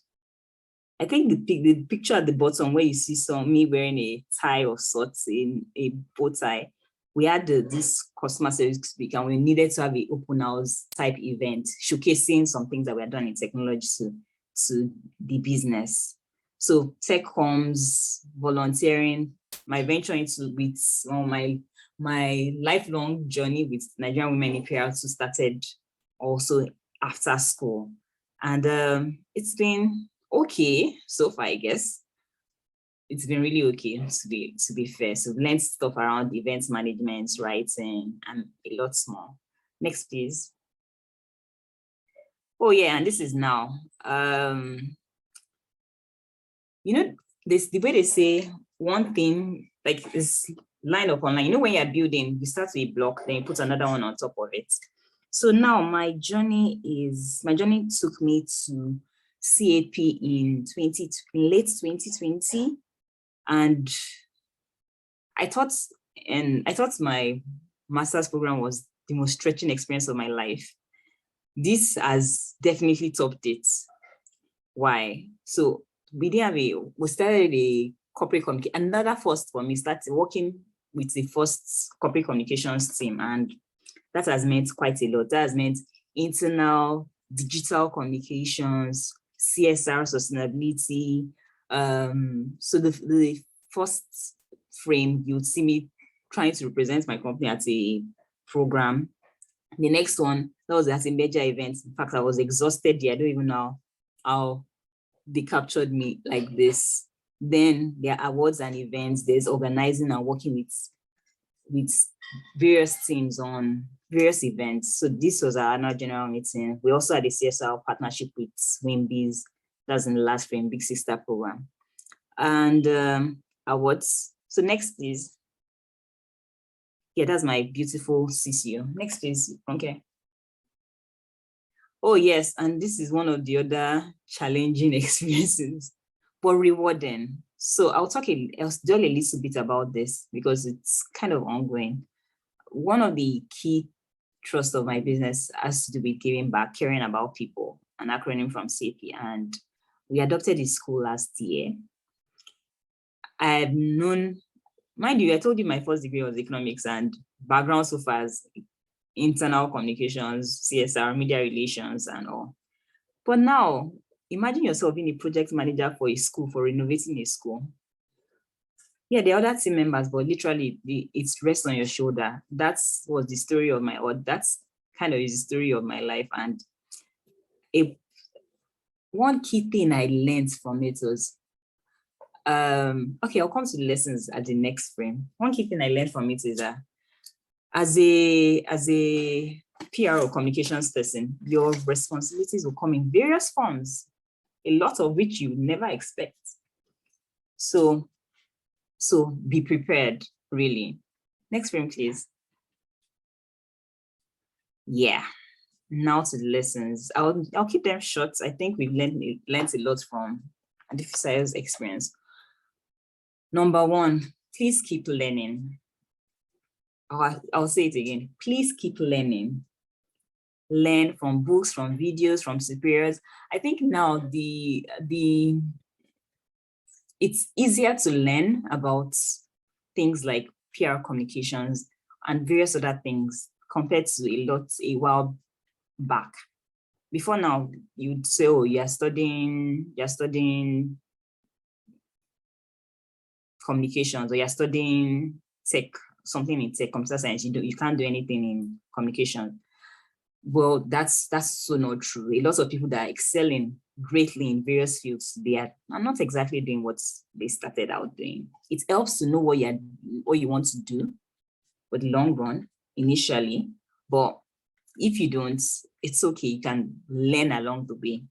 I think the picture at the bottom where you see me wearing a tie of sorts, in a bow tie, we had this customer service week, and we needed to have an open house type event showcasing some things that were done in technology to the business. So tech comms, volunteering, my venture with my lifelong journey with Nigerian Women in PR started also after school. And it's been okay so far, I guess. it's been really okay to be fair. So we've learned stuff around events management, writing, and a lot more. Next, please. Oh yeah, and this is now. You know, this the way they say one thing, like this line upon line. You know, when you're building, you start with a block, then you put another one on top of it. So now my journey took me to CAP in late 2020. And I thought my master's program was the most stretching experience of my life. This has definitely topped it. Why? So we started a corporate communication. Another first for me, started working with the first corporate communications team, and that has meant quite a lot. That has meant internal digital communications, CSR, sustainability. So the first frame, you would see me trying to represent my company at a program. The next one, that was at a major event. In fact, I was exhausted. I don't even know how they captured me like this. Then there are awards and events. There's organizing and working with various teams on various events. So this was our annual general meeting. We also had a CSR partnership with Wimbies. That's in the last frame, Big Sister program. And awards. So next, please. Yeah, that's my beautiful CCO. Next, please. Okay. Oh, yes. And this is one of the other challenging experiences, but rewarding. So I'll do a little bit about this because it's kind of ongoing. One of the key thrusts of my business has to do with giving back, caring about people, an acronym from CAP. And we adopted the school last year. I've known, mind you, I told you my first degree was economics, and background so far as internal communications, CSR, media relations, and all. But now, imagine yourself being a project manager for a school, for renovating a school. Yeah, there are other team members, but literally it's rests on your shoulder. That's the story of that's kind of is the story of my life. And one key thing I learned from it was, okay, I'll come to the lessons at the next frame. One key thing I learned from it is that as a PR or communications person, your responsibilities will come in various forms, a lot of which you never expect. So be prepared, really. Next frame, please. Yeah, now to the lessons. I'll keep them short. I think we've learned a lot from Adefisayo's experience. Number one, please keep learning. I'll say it again. Please keep learning. Learn from books, from videos, from superiors. I think now it's easier to learn about things like PR communications and various other things compared to a while back. Before now, you'd say, oh, you're studying communications, or you're studying tech, something in tech, computer science, you can't do anything in communication. Well, that's so not true. A lot of people that are excelling greatly in various fields, they are not exactly doing what they started out doing. It helps to know what you want to do for the long run initially, but if you don't, it's okay. You can learn along the way.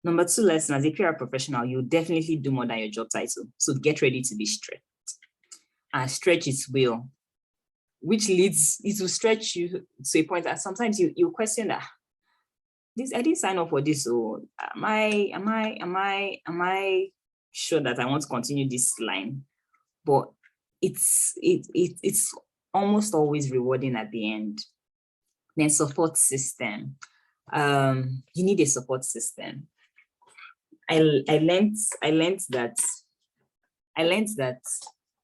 Number two lesson, as a PR professional, you definitely do more than your job title. So get ready to be stretched. And stretch its will, which leads, it will stretch you to a point that sometimes you question that, I didn't sign up for this, so am I sure that I want to continue this line? But it's almost always rewarding at the end. Then support system. You need a support system. I learned that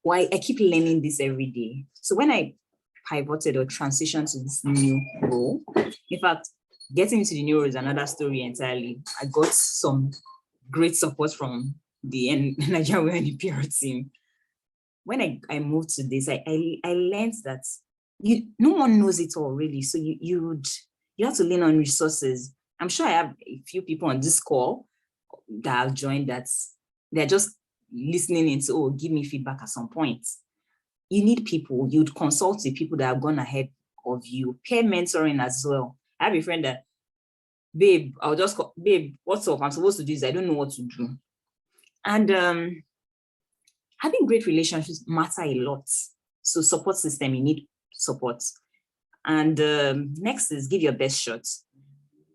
why I keep learning this every day. So when I pivoted or transitioned to this new role, in fact, getting into the new role is another story entirely. I got some great support from the Nigerian Women in PR team. When I moved to this, I learned that no one knows it all really. So you have to lean on resources. I'm sure I have a few people on this call that have joined that they're just listening into, oh, give me feedback at some point. You need people, you'd consult the people that have gone ahead of you, peer mentoring as well. I have a friend that, babe, I'll just call, babe, what's up? I'm supposed to do this. I don't know what to do. And having great relationships matter a lot. So support system, you need support. And next is give your best shot.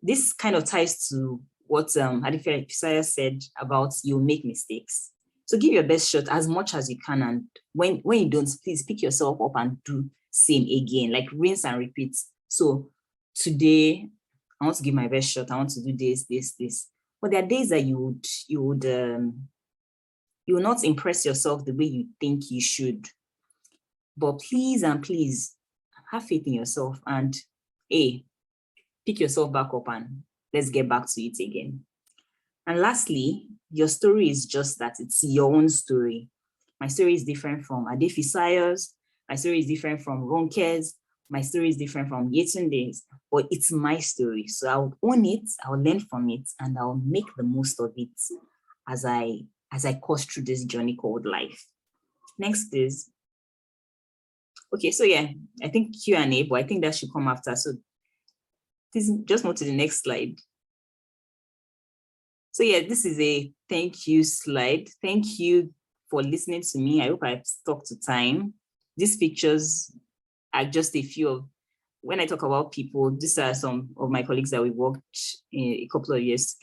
This kind of ties to what Adekunle said about you make mistakes. So give your best shot as much as you can. And when you don't, please pick yourself up and do same again, like rinse and repeat. So today, I want to give my best shot. I want to do this. But there are days that you will not impress yourself the way you think you should. But please and please have faith in yourself and pick yourself back up and let's get back to it again. And lastly, your story is just that, it's your own story. My story is different from Adefisayo's. My story is different from Ronke's. My story is different from Yetunde's, but it's my story. So I'll own it, I'll learn from it, and I'll make the most of it as I course through this journey called life. Next is, okay, so yeah, I think Q&A, but I think that should come after. So please just move to the next slide. So yeah, this is a thank you slide. Thank you for listening to me. I hope I've stuck to time. These pictures are just a few of, when I talk about people, these are some of my colleagues that we worked a couple of years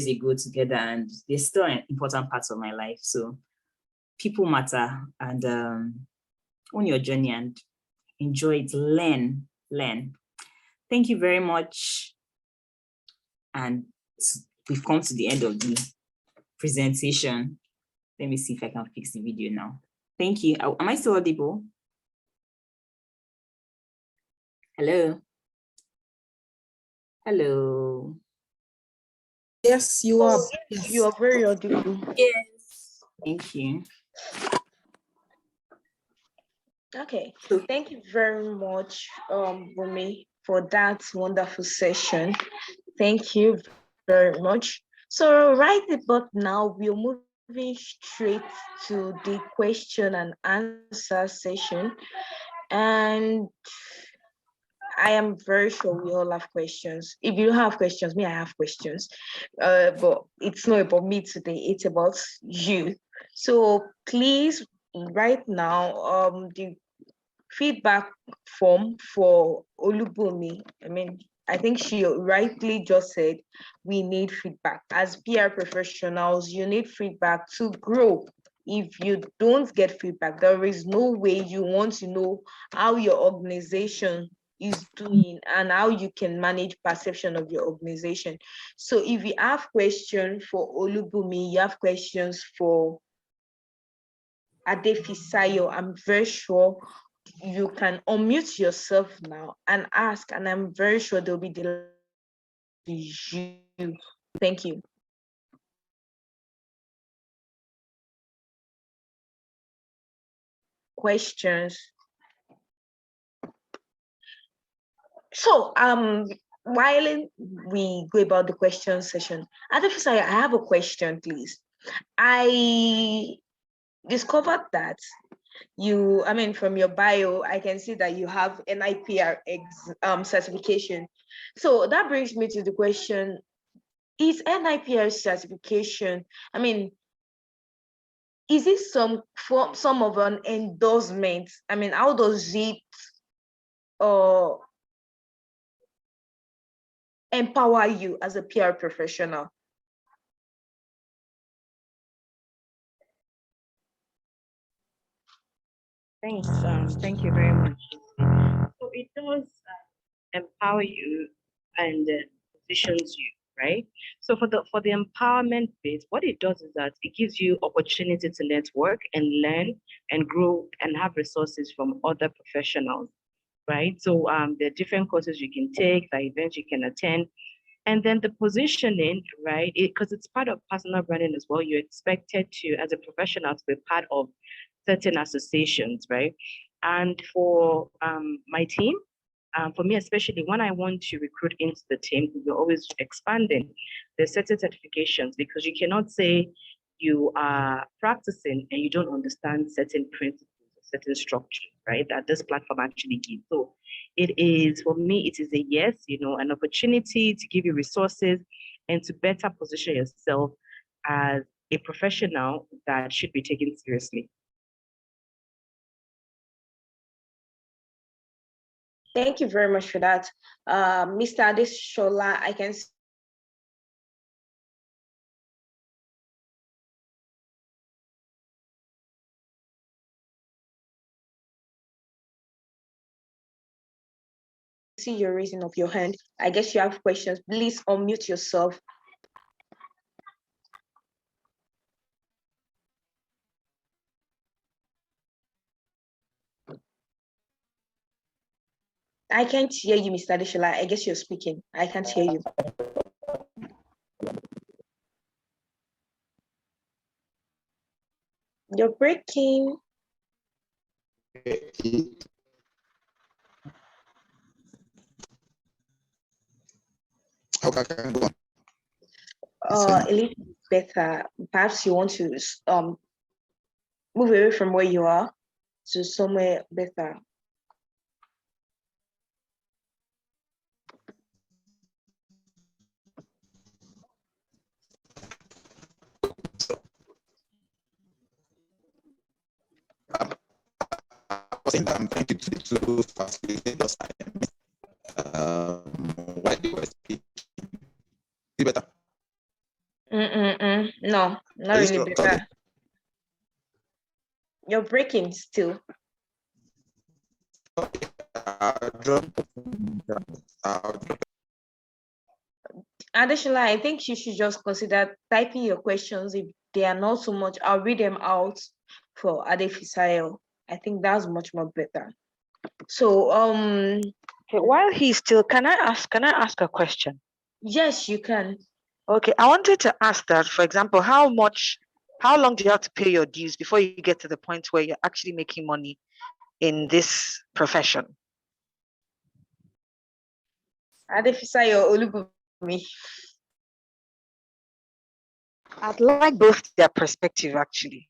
ago together, and they're still an important part of my life. So people matter, and own your journey and enjoy it, learn. Thank you very much. And we've come to the end of the presentation. Let me see if I can fix the video now. Thank you. Am I still audible? Hello? Hello? Yes, you are. Yes. You are very audible. Yes. Thank you. Okay, thank you very much, Bumi, for that wonderful session. Thank you very much. So right about now, we're moving straight to the question and answer session. And I am very sure we all have questions. If you don't have questions, I have questions. But it's not about me today, it's about you. So please, right now, the feedback form for Olubumi, I think she rightly just said we need feedback. As PR professionals, you need feedback to grow. If you don't get feedback, there is no way you want to know how your organization is doing and how you can manage perception of your organization. So if you have questions for Olubumi, you have questions for Adefisayo, I'm very sure you can unmute yourself now and ask, and I'm very sure they'll be delighted to you. Thank you. Questions. So while we go about the question session, Adefisayo, I have a question, please. I discovered that from your bio, I can see that you have an IPR certification. So that brings me to the question, is NIPR certification, is it some of an endorsement? How does it empower you as a PR professional? Thanks. Thank you very much. So it does empower you and positions you, right? So for the empowerment bit, what it does is that it gives you opportunity to network and learn and grow and have resources from other professionals, right? So there are different courses you can take, the events you can attend. And then the positioning, right? Because it's part of personal branding as well. You're expected to, as a professional, to be part of certain associations, right? And for my team, for me especially, when I want to recruit into the team, we're always expanding. There's certain certifications, because you cannot say you are practicing and you don't understand certain principles, certain structure, right? That this platform actually gives. So it is, for me, it is a yes, an opportunity to give you resources and to better position yourself as a professional that should be taken seriously. Thank you very much for that. Mr. Adeshola, I can see your raising of your hand. I guess you have questions. Please unmute yourself. I can't hear you, Mr. Adeshola. I guess you're speaking. I can't hear you. You're breaking. Okay, I can go on. A little better. Perhaps you want to move away from where you are to somewhere better. I was saying that I'm trying to facilitate those items while they were speaking. Is it better? No, not Are you really better. struggling? You're breaking still. Okay. I'll drop. Additionally, I think you should just consider typing your questions. If they are not so much, I'll read them out for Adefisayo. I think that's much more better. So Okay, while he's still, can I ask a question? yes, you can. Okay, I wanted to ask that, for example, how long do you have to pay your dues before you get to the point where you're actually making money in this profession? Adefisayo Olubumi. I'd like both their perspective, actually.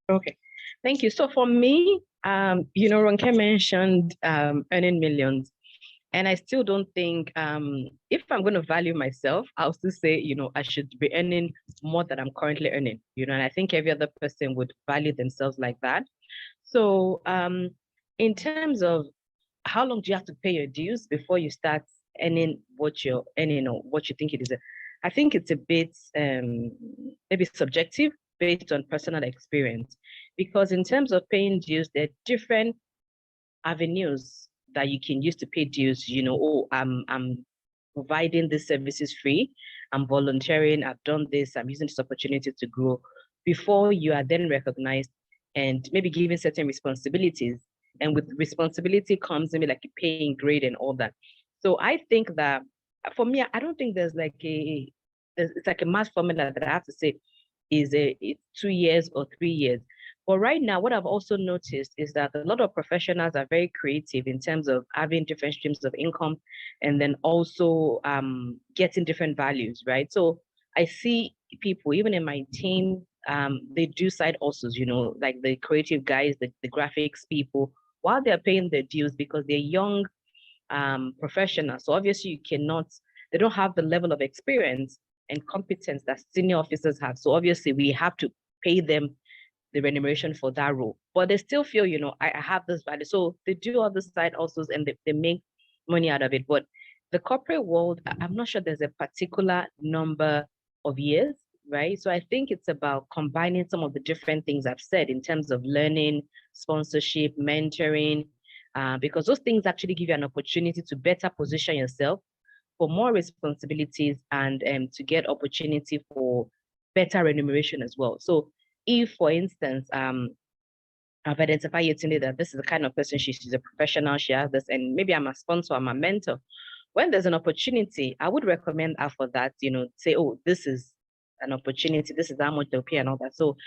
Okay, thank you. So for me, Ronke mentioned earning millions. And I still don't think, if I'm going to value myself, I'll still say, I should be earning more than I'm currently earning, and I think every other person would value themselves like that. So in terms of how long do you have to pay your dues before you start earning what you're earning or what you think it is, I think it's a bit maybe subjective based on personal experience, because in terms of paying dues, there are different avenues that you can use to pay dues. I'm providing these services free, I'm volunteering, I've done this, I'm using this opportunity to grow, before you are then recognized and maybe given certain responsibilities. And with responsibility comes maybe like a paying grade and all that. So I think that for me, I don't think there's it's like a math formula that I have to say it's 2 years or 3 years. But right now, what I've also noticed is that a lot of professionals are very creative in terms of having different streams of income and then also getting different values, right? So I see people, even in my team, they do side hustles, like the creative guys, the graphics people, while they're paying their dues because they're young professionals. So obviously they don't have the level of experience and competence that senior officers have. So obviously we have to pay them the remuneration for that role. But they still feel, I have this value. So they do all the side hustles and they make money out of it. But the corporate world, I'm not sure there's a particular number of years, right? So I think it's about combining some of the different things I've said in terms of learning, sponsorship, mentoring, because those things actually give you an opportunity to better position yourself for more responsibilities and to get opportunity for better remuneration as well. So if, for instance, I've identified Yetunde that this is the kind of person she's a professional, she has this, and maybe I'm a sponsor, I'm a mentor. When there's an opportunity, I would recommend her for that, say, oh, this is an opportunity, this is how much they'll pay and all that. So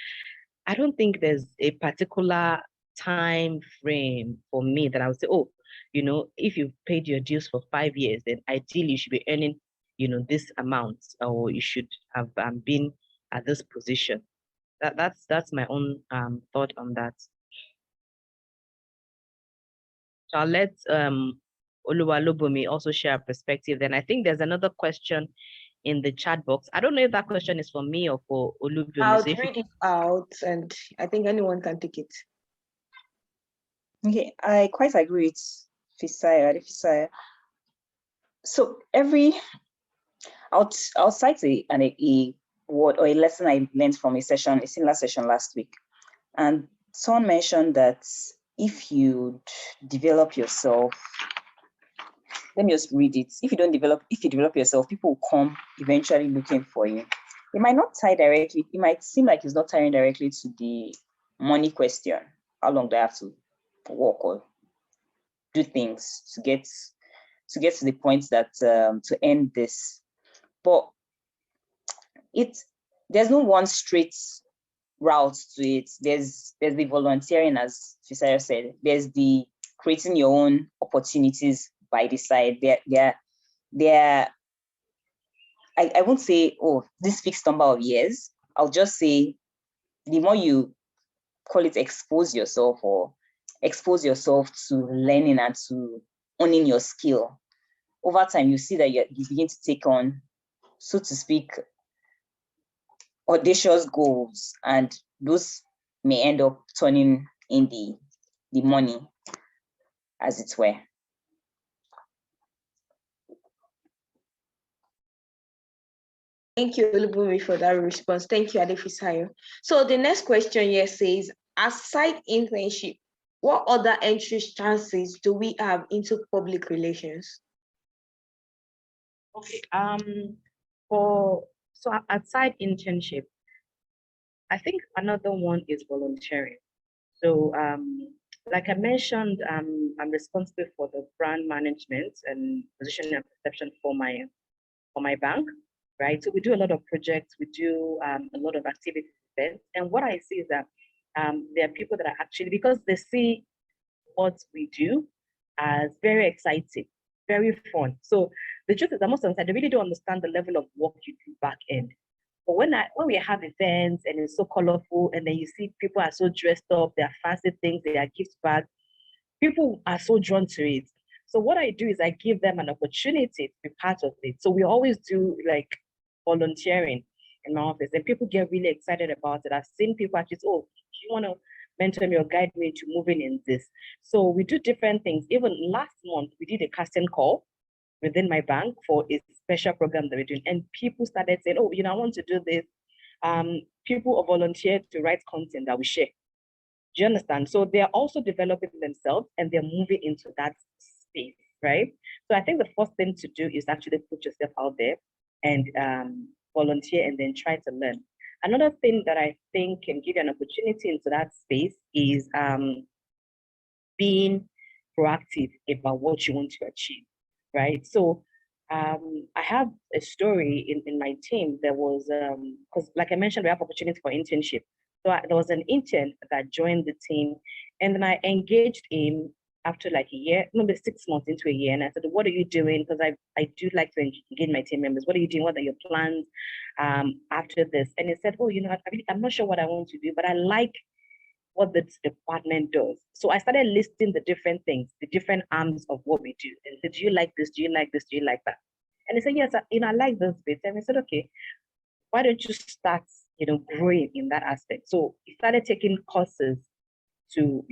I don't think there's a particular time frame for me that I would say, oh, if you've paid your dues for 5 years, then ideally you should be earning, this amount, or you should have been at this position. That's my own thought on that. So I'll let Oluwalubumi also share a perspective. Then I think there's another question in the chat box. I don't know if that question is for me or for Olubumi. I'll read it out, and I think anyone can take it. Okay, I quite agree with Fisaya. So I'll cite a word or a lesson I learned from a similar session last week. And someone mentioned that if you develop yourself, let me just read it. If you develop yourself, people will come eventually looking for you. It might not tie directly, it might seem like it's not tying directly to the money question. How long do I have to work or do things to get to the point that to end this? But there's no one straight route to it. There's the volunteering, as Fisaya said. There's the creating your own opportunities by the side. I won't say, oh, this fixed number of years. I'll just say the more you call it expose yourself to learning and to owning your skill, over time you see that you begin to take on, so to speak, audacious goals, and those may end up turning in the money, as it were. Thank you, Olubumi, for that response. Thank you, Adefisayo. So the next question here says, aside internship, what other entry chances do we have into public relations? Okay. So outside internship, I think another one is volunteering. So like I mentioned, I'm responsible for the brand management and positioning and perception for my bank, right? So we do a lot of projects, we do a lot of activities, and what I see is that there are people that are actually, because they see what we do as very exciting, very fun. So the truth is that most of the time they really don't understand the level of work you do back end. But when we have events and it's so colorful, and then you see people are so dressed up, they are fancy things, they are gift bags, people are so drawn to it. So what I do is I give them an opportunity to be part of it. So we always do like volunteering in my office, and people get really excited about it. I've seen people actually say, oh, do you want to mentor me or guide me to moving in this? So we do different things. Even last month, we did a casting call within my bank for a special program that we're doing. And people started saying, oh, I want to do this. People volunteered to write content that we share. Do you understand? So they're also developing themselves and they're moving into that space, right? So I think the first thing to do is actually put yourself out there and volunteer and then try to learn. Another thing that I think can give you an opportunity into that space is being proactive about what you want to achieve, right? So I have a story in my team. There was, because like I mentioned, we have opportunity for internship. So there was an intern that joined the team, and then I engaged him after like a year, maybe 6 months into a year. And I said, what are you doing? Because I do like to engage my team members. What are you doing? What are your plans after this? And he said, oh, I'm not sure what I want to do, but I like what the department does. So I started listing the different things, the different arms of what we do. And said, do you like this? Do you like this? Do you like that? And he said, yes, I like this bit. And I said, okay, why don't you start, growing in that aspect? So he started taking courses to,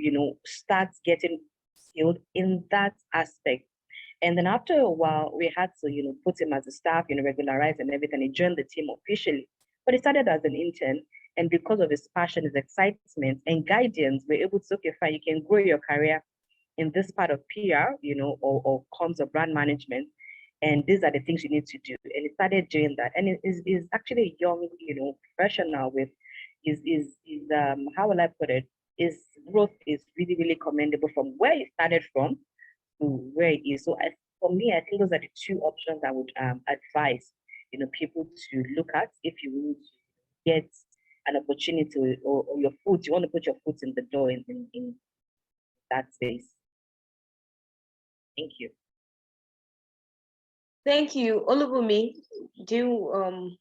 start getting skilled in that aspect. And then after a while, we had to, put him as a staff, regularize and everything. He joined the team officially. But he started as an intern. And because of his passion, his excitement and guidance, we're able to say, okay, fine, you can grow your career in this part of PR, or comms or brand management. And these are the things you need to do. And he started doing that. And it is actually a young, professional with how will I put it? His growth is really, really commendable from where he started from to where he is. So for me, I think those are the two options I would advise, people to look at if you want to get an opportunity or you want to put your foot in the door in that space. Thank you. Thank you. Olubumi, do you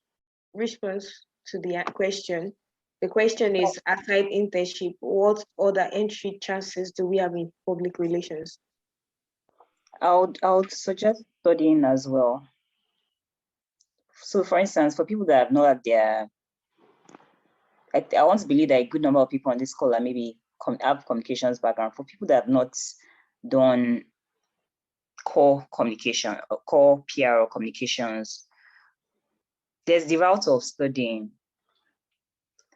respond to the question? The question is, aside internship, what other entry chances do we have in public relations? I would suggest studying as well. So for instance, for people that have not had their, I want to believe that a good number of people on this call are maybe have communications background. For people that have not done core communication or core PR or communications, there's the route of studying.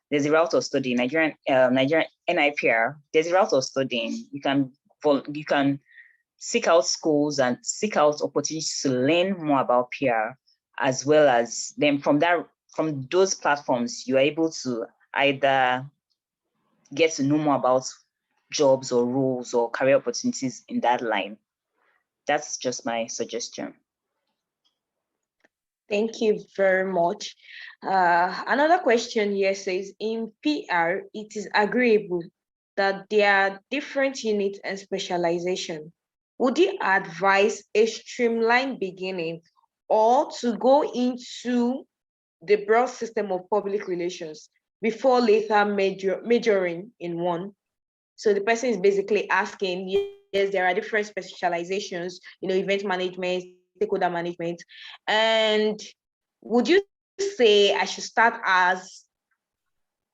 There's a route of studying, Nigerian NIPR. There's a route of studying. You can seek out schools and seek out opportunities to learn more about PR, as well as then from those platforms, you are able to either get to know more about jobs or roles or career opportunities in that line. That's just my suggestion. Thank you very much. Another question here says, in PR, it is agreeable that there are different units and specialization. Would you advise a streamlined beginning or to go into the broad system of public relations before later majoring in one? So the person is basically asking, yes, there are different specializations, event management, stakeholder management. And would you say I should start as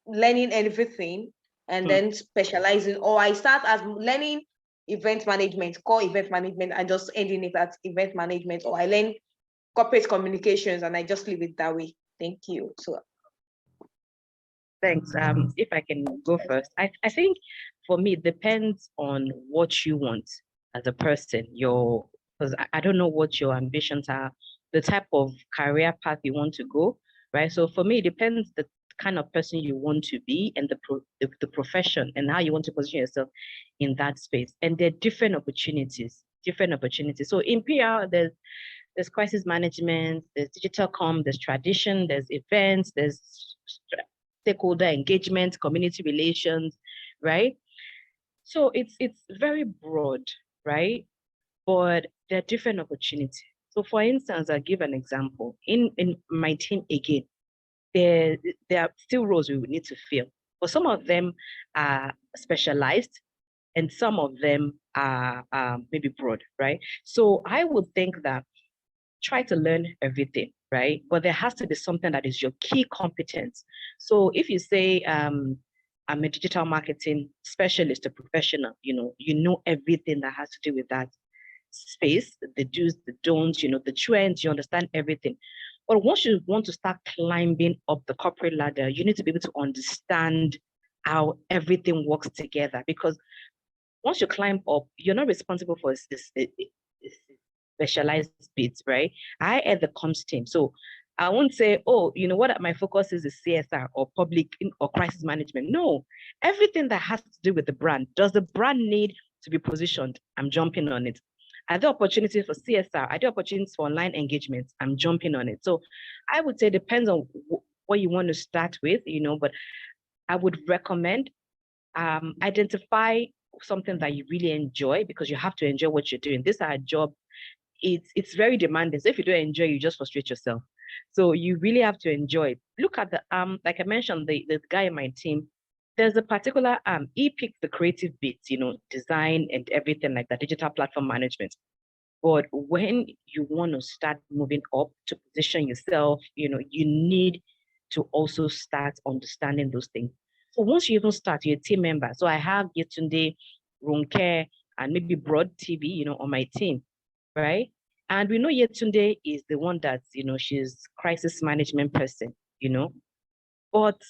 learning everything and then specializing, or I start as learning event management, core event management, and just ending it at event management, or I learn corporate communications and I just leave it that way? Thank you. So Thanks. If I can go first, I think for me, it depends on what you want as a person, because I don't know what your ambitions are, the type of career path you want to go, right? So for me, it depends the kind of person you want to be and the profession and how you want to position yourself in that space. And there are different opportunities. So in PR, there's crisis management, there's digital comm, there's tradition, there's events, there's stakeholder engagement, community relations, right? So it's very broad, right? But there are different opportunities. So for instance, I'll give an example. In my team again, there are still roles we would need to fill. But some of them are specialized and some of them are maybe broad, right? So I would think that try to learn everything, right? But there has to be something that is your key competence. So if you say, I'm a digital marketing specialist, a professional, you know everything that has to do with that space, the do's, the don'ts, the trends, you understand everything. But once you want to start climbing up the corporate ladder, you need to be able to understand how everything works together. Because once you climb up, you're not responsible for this specialized bits, right? I at the comms team. So I won't say, oh, what my focus is CSR or public or crisis management. No, everything that has to do with the brand. Does the brand need to be positioned? I'm jumping on it. Are there opportunities for CSR? Are there opportunities for online engagement? I'm jumping on it. So I would say it depends on what you want to start with, but I would recommend identify something that you really enjoy, because you have to enjoy what you're doing. This is our job. It's very demanding. So if you don't enjoy, you just frustrate yourself. So you really have to enjoy it. Look at the like I mentioned, the guy in my team, there's a particular he picked the creative bits, design and everything like that, digital platform management. But when you want to start moving up to position yourself, you need to also start understanding those things. So once you even start, you're a team member. So I have Yetunde, Ronke, and maybe Broad TV, on my team, right? And we know Yetunde is the one that's, she's crisis management person, but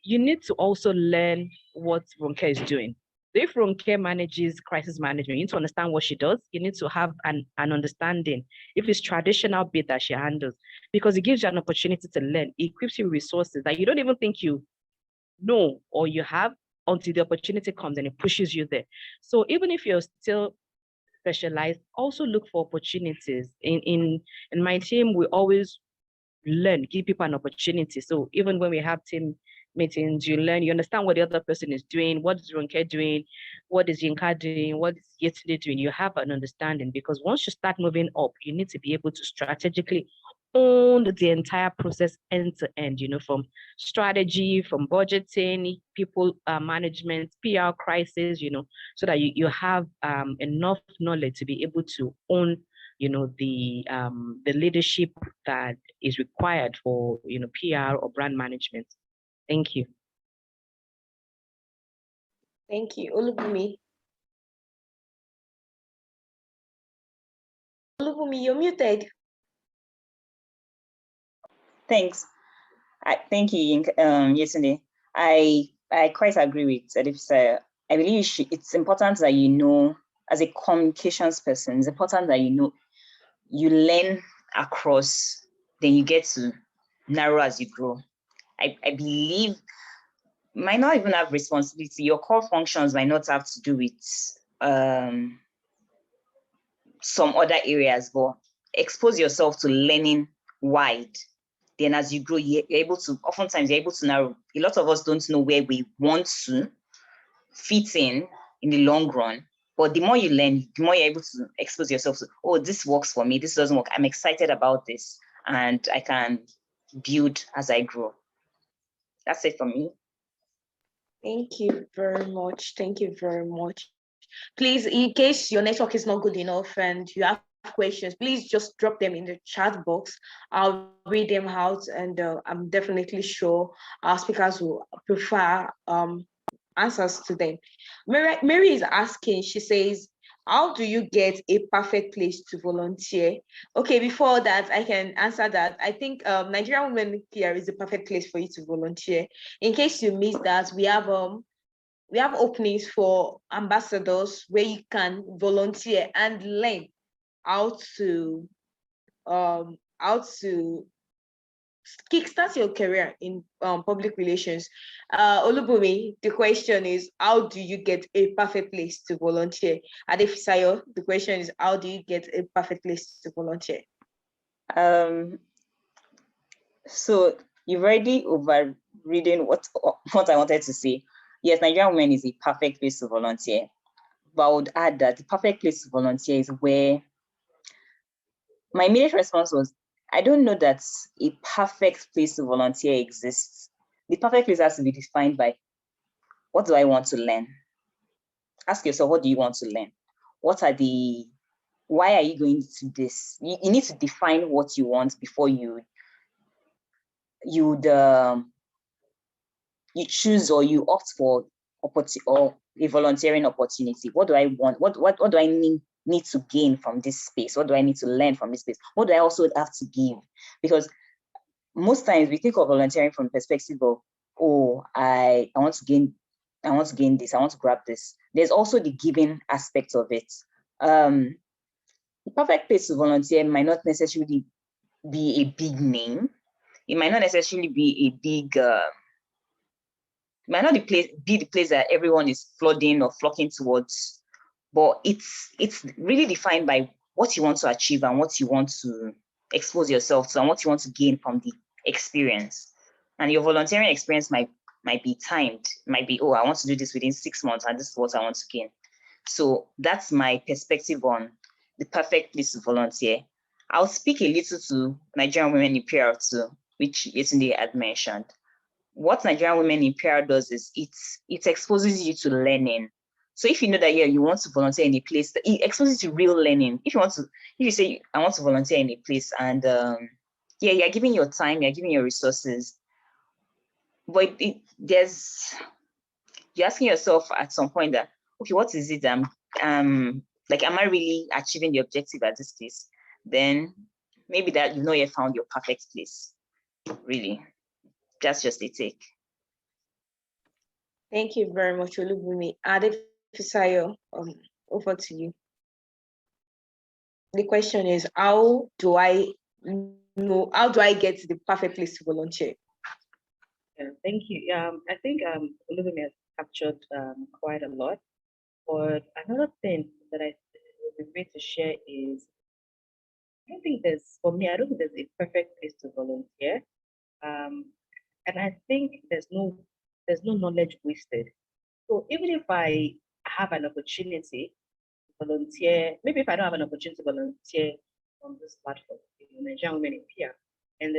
you need to also learn what Ronke is doing. So if Ronke manages crisis management, you need to understand what she does. You need to have an understanding if it's traditional bit that she handles, because it gives you an opportunity to learn. It equips you with resources that you don't even think you know or you have until the opportunity comes and it pushes you there. So even if you're still specialized, also look for opportunities. In my team, we always learn, give people an opportunity. So even when we have team meetings, you learn, you understand what the other person is doing, what is Ronke doing, what is Yinka doing, what is Yetunde doing. You have an understanding, because once you start moving up, you need to be able to strategically own the entire process end to end, from strategy, from budgeting, people management, PR crisis, so that you have enough knowledge to be able to own the leadership that is required for PR or brand management. Thank you. Thank you. Olubumi. Olubumi, you're muted. Thanks. Thank you, Yetunde. I quite agree with Adekunle. I believe it's important that as a communications person, it's important that you learn across, then you get to narrow as you grow. I believe might not even have responsibility. Your core functions might not have to do with some other areas, but expose yourself to learning wide. Then as you grow, oftentimes you're able to narrow. A lot of us don't know where we want to fit in the long run. But the more you learn, the more you're able to expose yourself to, oh, this works for me, this doesn't work. I'm excited about this, and I can build as I grow. That's it for me. Thank you very much. Thank you very much. Please, in case your network is not good enough and you have questions, please just drop them in the chat box. I'll read them out, and I'm definitely sure our speakers will prefer answers to them. Mary is asking, she says, how do you get a perfect place to volunteer? Okay, before that, I can answer that. I think Nigerian Women PR is the perfect place for you to volunteer. In case you missed that, we have openings for ambassadors where you can volunteer and learn how to kickstart your career in public relations. Olubumi, the question is, how do you get a perfect place to volunteer? Adefisayo, the question is, how do you get a perfect place to volunteer? So you've already overridden what I wanted to say. Yes, Nigerian Women is a perfect place to volunteer. But I would add that the perfect place to volunteer is where my immediate response was, I don't know that a perfect place to volunteer exists. The perfect place has to be defined by, what do I want to learn? Ask yourself, what do you want to learn? Why are you going to this? You need to define what you want before you choose or you opt for a volunteering opportunity. What do I want? What do I need to gain from this space? What do I need to learn from this space? What do I also have to give? Because most times we think of volunteering from the perspective of, oh, I want to gain this, I want to grab this. There's also the giving aspect of it. The perfect place to volunteer might not necessarily be a big name. It might not necessarily be a big might not be the place that everyone is flooding or flocking towards, but it's really defined by what you want to achieve and what you want to expose yourself to and what you want to gain from the experience. And your volunteering experience might be timed, might be, oh, I want to do this within 6 months and this is what I want to gain. So that's my perspective on the perfect place to volunteer. I'll speak a little to Nigerian Women in PR too, which Yetunde had mentioned. What Nigerian Women in PR does is it exposes you to learning. So if you know that you want to volunteer in a place, it exposes you to real learning. If you say I want to volunteer in a place and you're giving your time, you're giving your resources, but you're asking yourself at some point that, okay, what is it? Am I really achieving the objective at this place? Then maybe that you've not yet found your perfect place, really. That's just a take. Thank you very much, Olubumi. Adefisayo, over to you. The question is, how do I get to the perfect place to volunteer? Yeah, thank you. I think Olubumi has captured quite a lot. But another thing that I would be great to share is, I don't think there's a perfect place to volunteer. And I think there's no knowledge wasted. So even if I have an opportunity to volunteer, maybe if I don't have an opportunity to volunteer on this platform, Nigerian Women in PR, and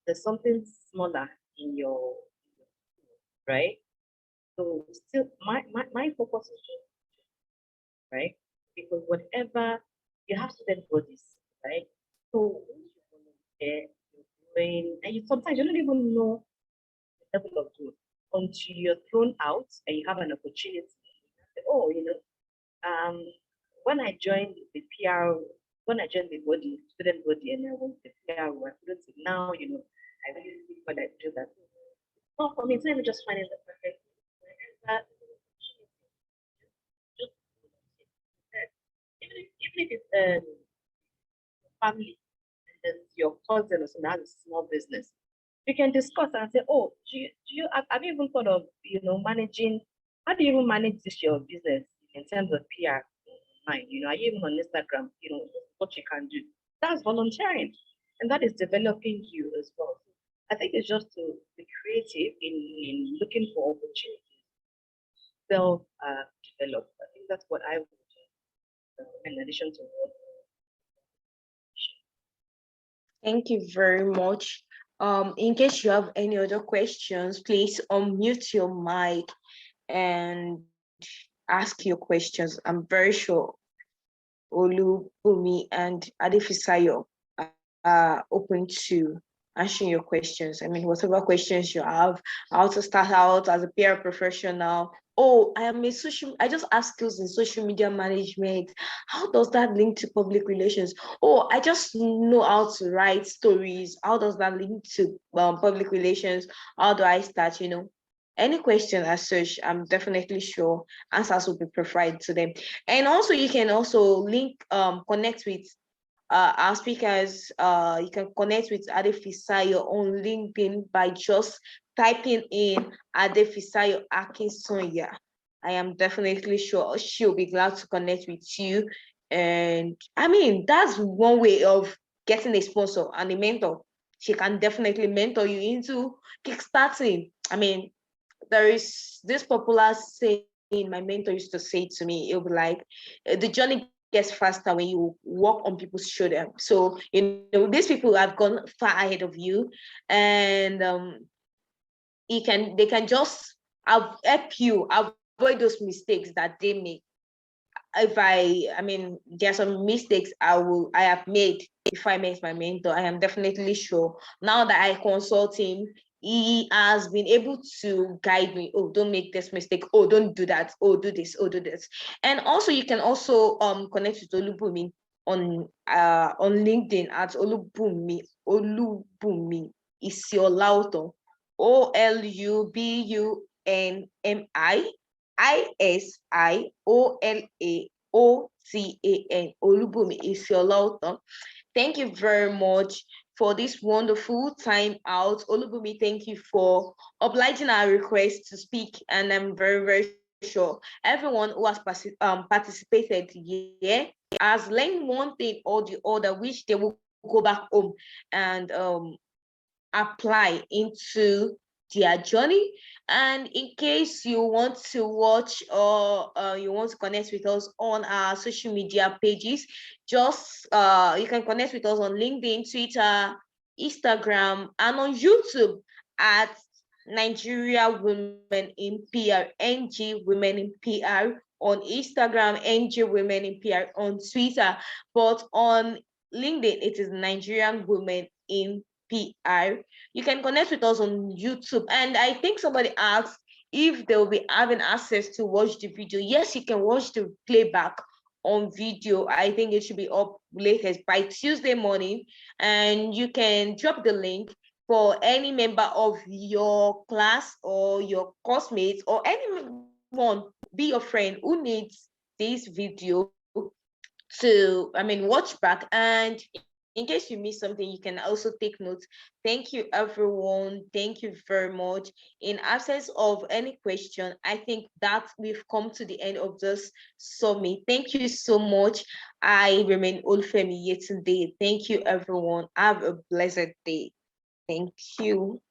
there's something smaller in your right? So still my focus is just right? Because whatever you have student bodies, right? So once you volunteer, you're doing, and you sometimes you don't even know the level of growth until you're thrown out and you have an opportunity. Oh, when I joined the PR, when I joined the body, student body, and I was the PR, I couldn't say now, I really see what I do that. Not for me, it's not even just finding the perfect whenever just even if it's family and then your cousin or someone has a small business, you can discuss and say, oh, have you even thought of managing? How do you even manage this your business in terms of PR? Are you even on Instagram? What you can do. That's volunteering, and that is developing you as well. I think it's just to be creative in looking for opportunities, self develop. I think that's what I would do in addition to what. Thank you very much. In case you have any other questions, please unmute your mic and ask your questions. I'm very sure Olubumi and Adefisayo are open to answering your questions. I mean, whatever questions you have, how to start out as a PR professional. Oh, I just have skills in social media management. How does that link to public relations? Oh, I just know how to write stories. How does that link to public relations? How do I start, Any question as such, I'm definitely sure answers will be provided to them. And also you can also connect with our speakers. You can connect with Adefisayo on LinkedIn by just typing in Adefisayo Akinsonya. I am definitely sure she'll be glad to connect with you. And I mean, that's one way of getting a sponsor and a mentor. She can definitely mentor you into kickstarting. I mean, there is this popular saying my mentor used to say to me. It'll be like, the journey gets faster when you walk on people's shoulder. So these people have gone far ahead of you, and they can just help you avoid those mistakes that they make. I mean, there are some mistakes I have made before I met my mentor. I am definitely sure now that I consult him, he has been able to guide me. Oh, don't make this mistake. Oh, don't do that. Oh, do this. Oh, do this. And also, you can also connect with Olubumi on LinkedIn at Olubumi Isiolauto. OlubumiIsiolaotan. Olubumi Isiolauto. Thank you very much for this wonderful time out. Olubumi, thank you for obliging our request to speak. And I'm very, very sure everyone who has participated here has learned one thing or the other, which they will go back home and apply into their journey. And in case you want to watch or you want to connect with us on our social media pages, just you can connect with us on LinkedIn, Twitter, Instagram, and on YouTube at Nigeria Women in PR, NG Women in PR on Instagram, NG Women in PR on Twitter, but on LinkedIn it is Nigerian Women in PR. You can connect with us on YouTube. And I think somebody asked if they'll be having access to watch the video. Yes, you can watch the playback on video. I think it should be up latest by Tuesday morning. And you can drop the link for any member of your class or your classmates or anyone, be your friend who needs this video to, watch back. And in case you miss something, you can also take notes. Thank you, everyone. Thank you very much. In absence of any question, I think that we've come to the end of this summit. Thank you so much. I remain Olufemi Yetunde. Thank you, everyone. Have a blessed day. Thank you.